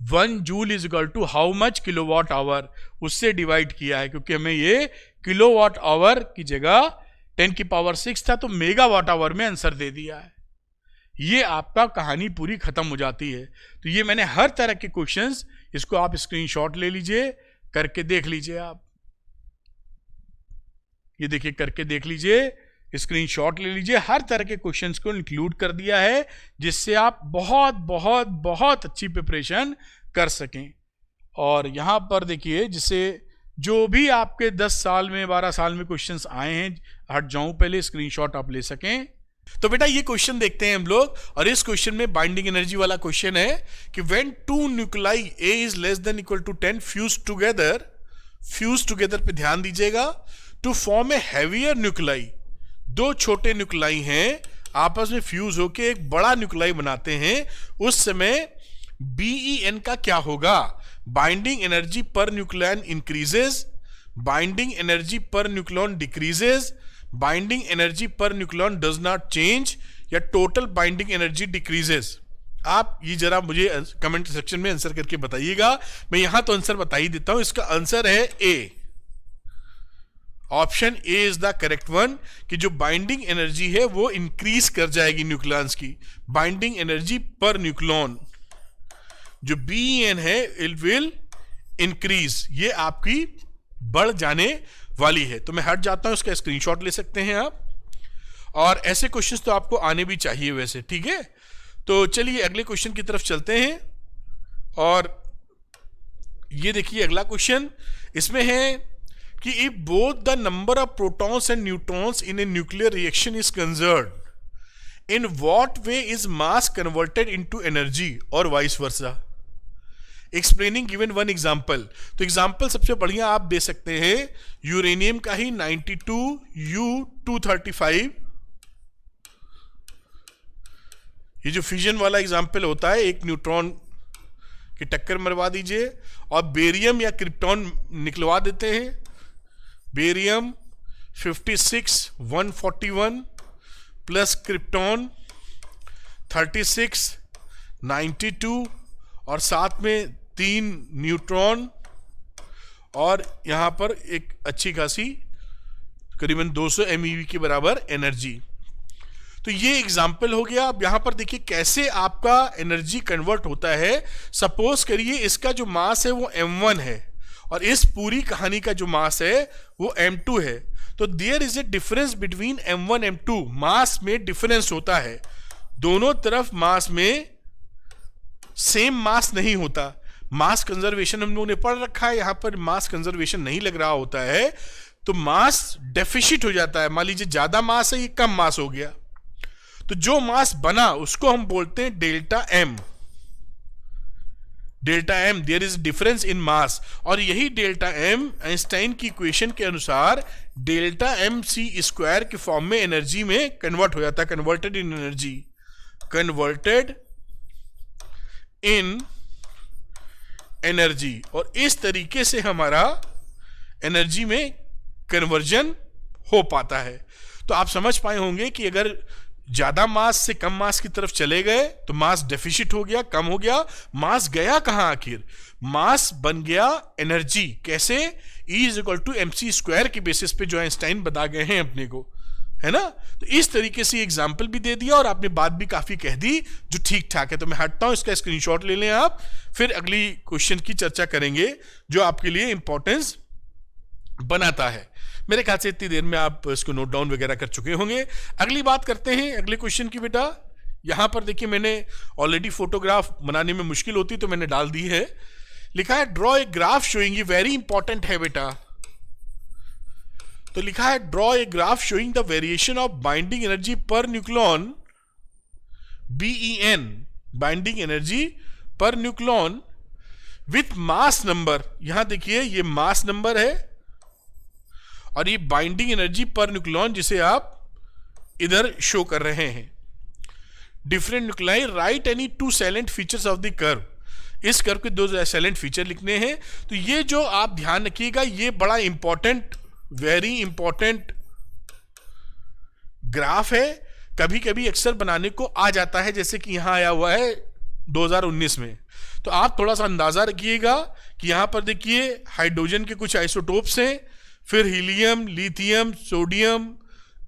1 joule is equal to how much kilowatt hour, उससे डिवाइड किया है, क्योंकि हमें ये किलोवाट आवर की जगह 10⁻6 था तो मेगावाट आवर में आंसर दे दिया है। ये आपका कहानी पूरी खत्म हो जाती है। तो ये मैंने हर तरह के क्वेश्चंस, इसको आप स्क्रीनशॉट ले लीजिए, करके देख लीजिए आप, ये देखिए करके देख लीजिए, स्क्रीनशॉट ले लीजिए, हर तरह के क्वेश्चंस को इंक्लूड कर दिया है, जिससे आप बहुत बहुत बहुत अच्छी प्रिपरेशन कर सकें। और यहां पर देखिए, जिससे जो भी आपके 10 साल में 12 साल में क्वेश्चंस आए हैं, हट जाऊं पहले, स्क्रीनशॉट आप ले सकें। तो बेटा ये क्वेश्चन देखते हैं हम लोग, और इस क्वेश्चन में बाइंडिंग एनर्जी वाला क्वेश्चन है कि when 2 nuclei A is less than equal to 10 fuse together पे ध्यान दीजिएगा, to form a heavier nuclei, 2 छोटे न्यूक्लाई हैं आपस में फ्यूज होके एक बड़ा न्यूक्लाई बनाते हैं, उस समय BeN का क्या होगा, binding energy per nucleon increases, binding energy per nucleon decreases, binding energy per nucleon does not change, या टोटल बाइंडिंग एनर्जी डिक्रीजेस। आप ये जरा मुझे कमेंट सेक्शन में आंसर करके बताइएगा। मैं यहां तो आंसर बता ही देता हूं, इसका आंसर है A. Option A is the correct one कि जो बाइंडिंग एनर्जी है वो इंक्रीज कर जाएगी न्यूक्लियॉन्स की, बाइंडिंग एनर्जी पर न्यूक्लियॉन जो BN है इट विल इंक्रीज, ये आपकी बढ़ जाने वाली है। तो मैं हट जाता हूं, इसका स्क्रीनशॉट ले सकते हैं आप, और ऐसे क्वेश्चंस तो आपको आने भी चाहिए वैसे, ठीक है। तो चलिए अगले क्वेश्चन की तरफ चलते हैं, और ये देखिए अगला क्वेश्चन इसमें है कि if both the number of protons and neutrons in a nuclear reaction is conserved, in what way is mass converted into energy और vice versa. Explaining given one example. तो एग्जाम्पल सबसे बढ़िया आप दे सकते हैं यूरेनियम का ही 92U235, ये जो फ्यूजन वाला एग्जाम्पल होता है, एक न्यूट्रॉन की टक्कर मरवा दीजिए और बेरियम या क्रिप्टॉन निकलवा देते हैं। बेरियम 56 141 प्लस क्रिप्टॉन 36 92 और साथ में 3 न्यूट्रॉन और यहां पर एक अच्छी खासी करीबन 200 MeV के बराबर एनर्जी। तो ये एग्जाम्पल हो गया। अब यहां पर देखिए कैसे आपका एनर्जी कन्वर्ट होता है। सपोज करिए इसका जो मास है वो m1 है और इस पूरी कहानी का जो मास है वो m2 है। तो there is a difference between m1 m2, mass में डिफरेंस होता है। दोनों तरफ मास में सेम मास नहीं होता। मास कंजर्वेशन हम लोगों ने पढ़ रखा है, यहां पर मास कंजर्वेशन नहीं लग रहा होता है, तो मास डेफिशिट हो जाता है। मान लीजिए ज्यादा मास है, ये कम मास हो गया, तो जो मास बना उसको हम बोलते हैं delta M. Delta M, there is difference in mass, और यही डेल्टा एम आइंस्टाइन की इक्वेशन के अनुसार डेल्टा एम सी स्क्वायर के फॉर्म में एनर्जी में कन्वर्ट हो जाता है। Converted in energy, converted in energy, और इस तरीके से हमारा एनर्जी में कन्वर्जन हो पाता है। तो आप समझ पाए होंगे कि अगर ज्यादा मास से कम मास की तरफ चले गए तो मास डेफिशिट हो गया, कम हो गया। मास गया कहां आखिर? मास बन गया एनर्जी। कैसे? E is equal to MC square के बेसिस पे जो आइंस्टाइन बता गए हैं अपने को, है ना। तो इस तरीके से एग्जाम्पल भी दे दिया और आपने बात भी काफी कह दी जो ठीक ठाक है। तो मैं हटता हूं, इसका स्क्रीनशॉट ले लें आप, फिर अगली क्वेश्चन की चर्चा करेंगे जो आपके लिए इंपॉर्टेंस बनाता है। मेरे ख्याल से इतनी देर में आप इसको नोट डाउन वगैरह कर चुके होंगे। अगली बात करते हैं अगले क्वेश्चन की। बेटा यहां पर देखिए मैंने ऑलरेडी फोटोग्राफ बनाने में मुश्किल होती तो मैंने डाल दी है। लिखा है ड्रॉ ए ग्राफ शोइंग, ये वेरी इंपॉर्टेंट है बेटा। तो लिखा है draw a graph showing the variation of binding energy पर न्यूक्लियॉन BEN, बाइंडिंग एनर्जी पर न्यूक्लियॉन विथ मास नंबर। यहां देखिए ये मास नंबर है और ये बाइंडिंग एनर्जी पर न्यूक्लियॉन जिसे आप इधर शो कर रहे हैं। Different nuclei, right any 2 salient features of the curve. इस कर्व के 2 साइलेंट फीचर लिखने हैं। तो ये जो आप ध्यान रखिएगा, ये बड़ा इंपॉर्टेंट, वेरी इंपॉर्टेंट ग्राफ है। कभी कभी अक्सर बनाने को आ जाता है, जैसे कि यहां आया हुआ है 2019 में। तो आप थोड़ा सा अंदाजा रखिएगा कि यहां पर देखिए हाइड्रोजन के कुछ आइसोटोप्स हैं, फिर helium, lithium, sodium,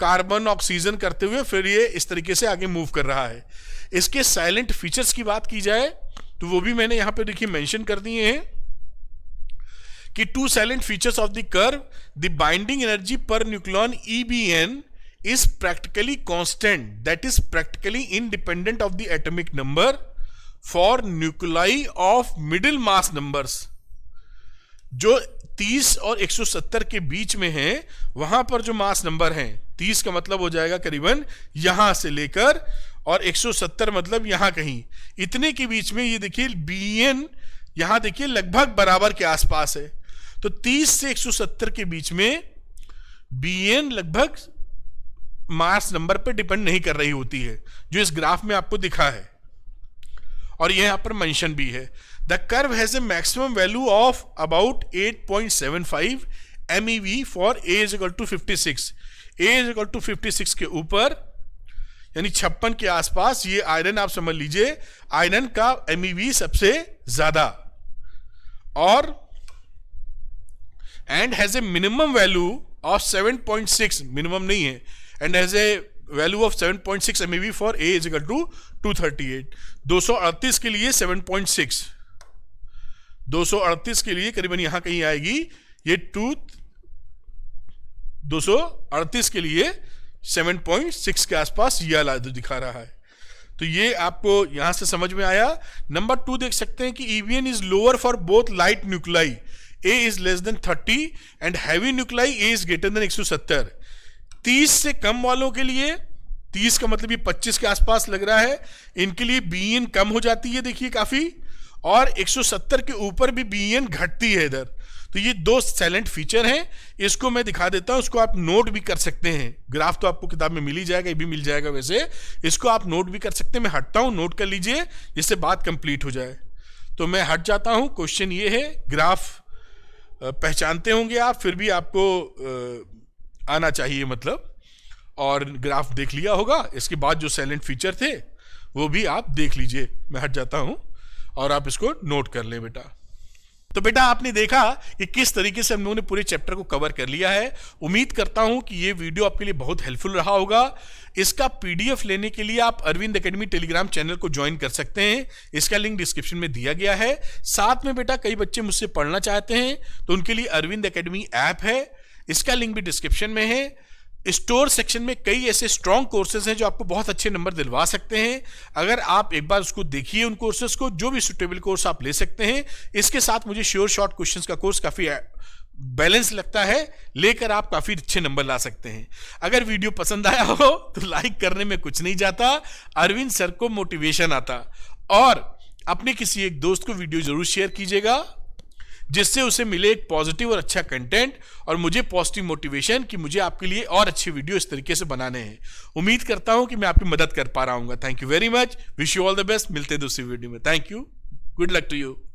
carbon, oxygen करते हुए फिर ये इस तरीके से आगे मूव कर रहा है। इसके साइलेंट फीचर्स की बात की जाए तो वो भी मैंने यहां पे देखिए मेंशन कर दिए हैं कि 2 salient features of the curve, the binding energy पर nucleon EBN is practically constant, that is practically independent of the atomic number for nuclei of middle mass numbers। जो 30 और 170 के बीच में है वहां पर जो मास नंबर हैं, 30 का मतलब हो जाएगा करीबन यहां से लेकर, और 170 मतलब यहां कहीं, इतने के बीच में ये देखिए BN यहां देखिए लगभग बराबर के आसपास है। तो 30 से 170 के बीच में BN लगभग मास नंबर पे डिपेंड नहीं कर रही होती है, जो इस ग्राफ में आपको दिखा है, और यहां पर मेंशन भी है। The curve has a maximum value of about 8.75 MeV for A is equal to 56। A is equal to 56 के ऊपर यानी 56 के आसपास ये आयरन आप समझ लीजिए, आयरन का MeV सबसे ज्यादा, और and has a minimum value of 7.6 minimum नहीं है, and has a value of 7.6 MeV for A is equal to 238। 238 के लिए 7.6, 238 के लिए करीबन यहां कहीं आएगी ये 238 के लिए 7.6 के आसपास ये दिखा रहा है। तो ये आपको यहां से समझ में आया। नंबर 2 देख सकते हैं कि EVN is lower for both light nuclei, A is less then 30 and heavy nuclei A is greater than 170। 30 से कम वालों के लिए, 30 का मतलब ये 25 के आसपास लग रहा है, इनके लिए BEN कम हो जाती है, देखिए काफी, और 170 के ऊपर भी BEN घटती है इधर। तो ये 2 साइलेंट फीचर हैं, इसको मैं दिखा देता हूं, इसको आप नोट भी कर सकते हैं। ग्राफ तो आपको किताब में मिल ही जाएगा, ये भी मिल जाएगा, वैसे इसको आप नोट भी कर सकते हैं। मैं हटता हूं, नोट कर लीजिए जिससे बात कंप्लीट हो जाए। तो मैं हट जाता हूं। क्वेश्चन ये है, ग्राफ पहचानते होंगे आप, फिर भी आपको आना चाहिए मतलब, और ग्राफ देख लिया होगा। इसके बाद जो साइलेंट फीचर थे वो भी आप देख लीजिए। मैं हट जाता हूं और आप इसको नोट कर लें बेटा। तो बेटा आपने देखा कि किस तरीके से हम लोगों ने पूरे चैप्टर को कवर कर लिया है। उम्मीद करता हूं कि ये वीडियो आपके लिए बहुत हेल्पफुल रहा होगा। इसका PDF लेने के लिए आप अरविंद एकेडमी टेलीग्राम चैनल को ज्वाइन कर सकते हैं, इसका लिंक डिस्क्रिप्शन में दिया गया है। साथ में बेटा कई बच्चे मुझसे पढ़ना चाहते हैं तो उनके लिए अरविंद एकेडमी ऐप है, इसका लिंक भी डिस्क्रिप्शन में है। स्टोर सेक्शन में कई ऐसे स्ट्रॉन्ग कोर्सेज हैं जो आपको बहुत अच्छे नंबर दिलवा सकते हैं। अगर आप एक बार उसको देखिए, उन कोर्सेज को, जो भी सुटेबल कोर्स आप ले सकते हैं। इसके साथ मुझे श्योर शॉर्ट क्वेश्चंस का कोर्स काफी बैलेंस लगता है, लेकर आप काफी अच्छे नंबर ला सकते हैं। अगर वीडियो पसंद आया हो तो लाइक करने में कुछ नहीं जाता, अरविंद सर को मोटिवेशन आता। और अपने किसी एक दोस्त को वीडियो जरूर शेयर कीजिएगा जिससे उसे मिले एक पॉजिटिव और अच्छा कंटेंट और मुझे पॉजिटिव मोटिवेशन कि मुझे आपके लिए और अच्छे वीडियो इस तरीके से बनाने हैं। उम्मीद करता हूं कि मैं आपकी मदद कर पा रहा हूं। Thank you very much, wish you all the best. मिलते हैं दूसरी वीडियो में। Thank you, good luck to you.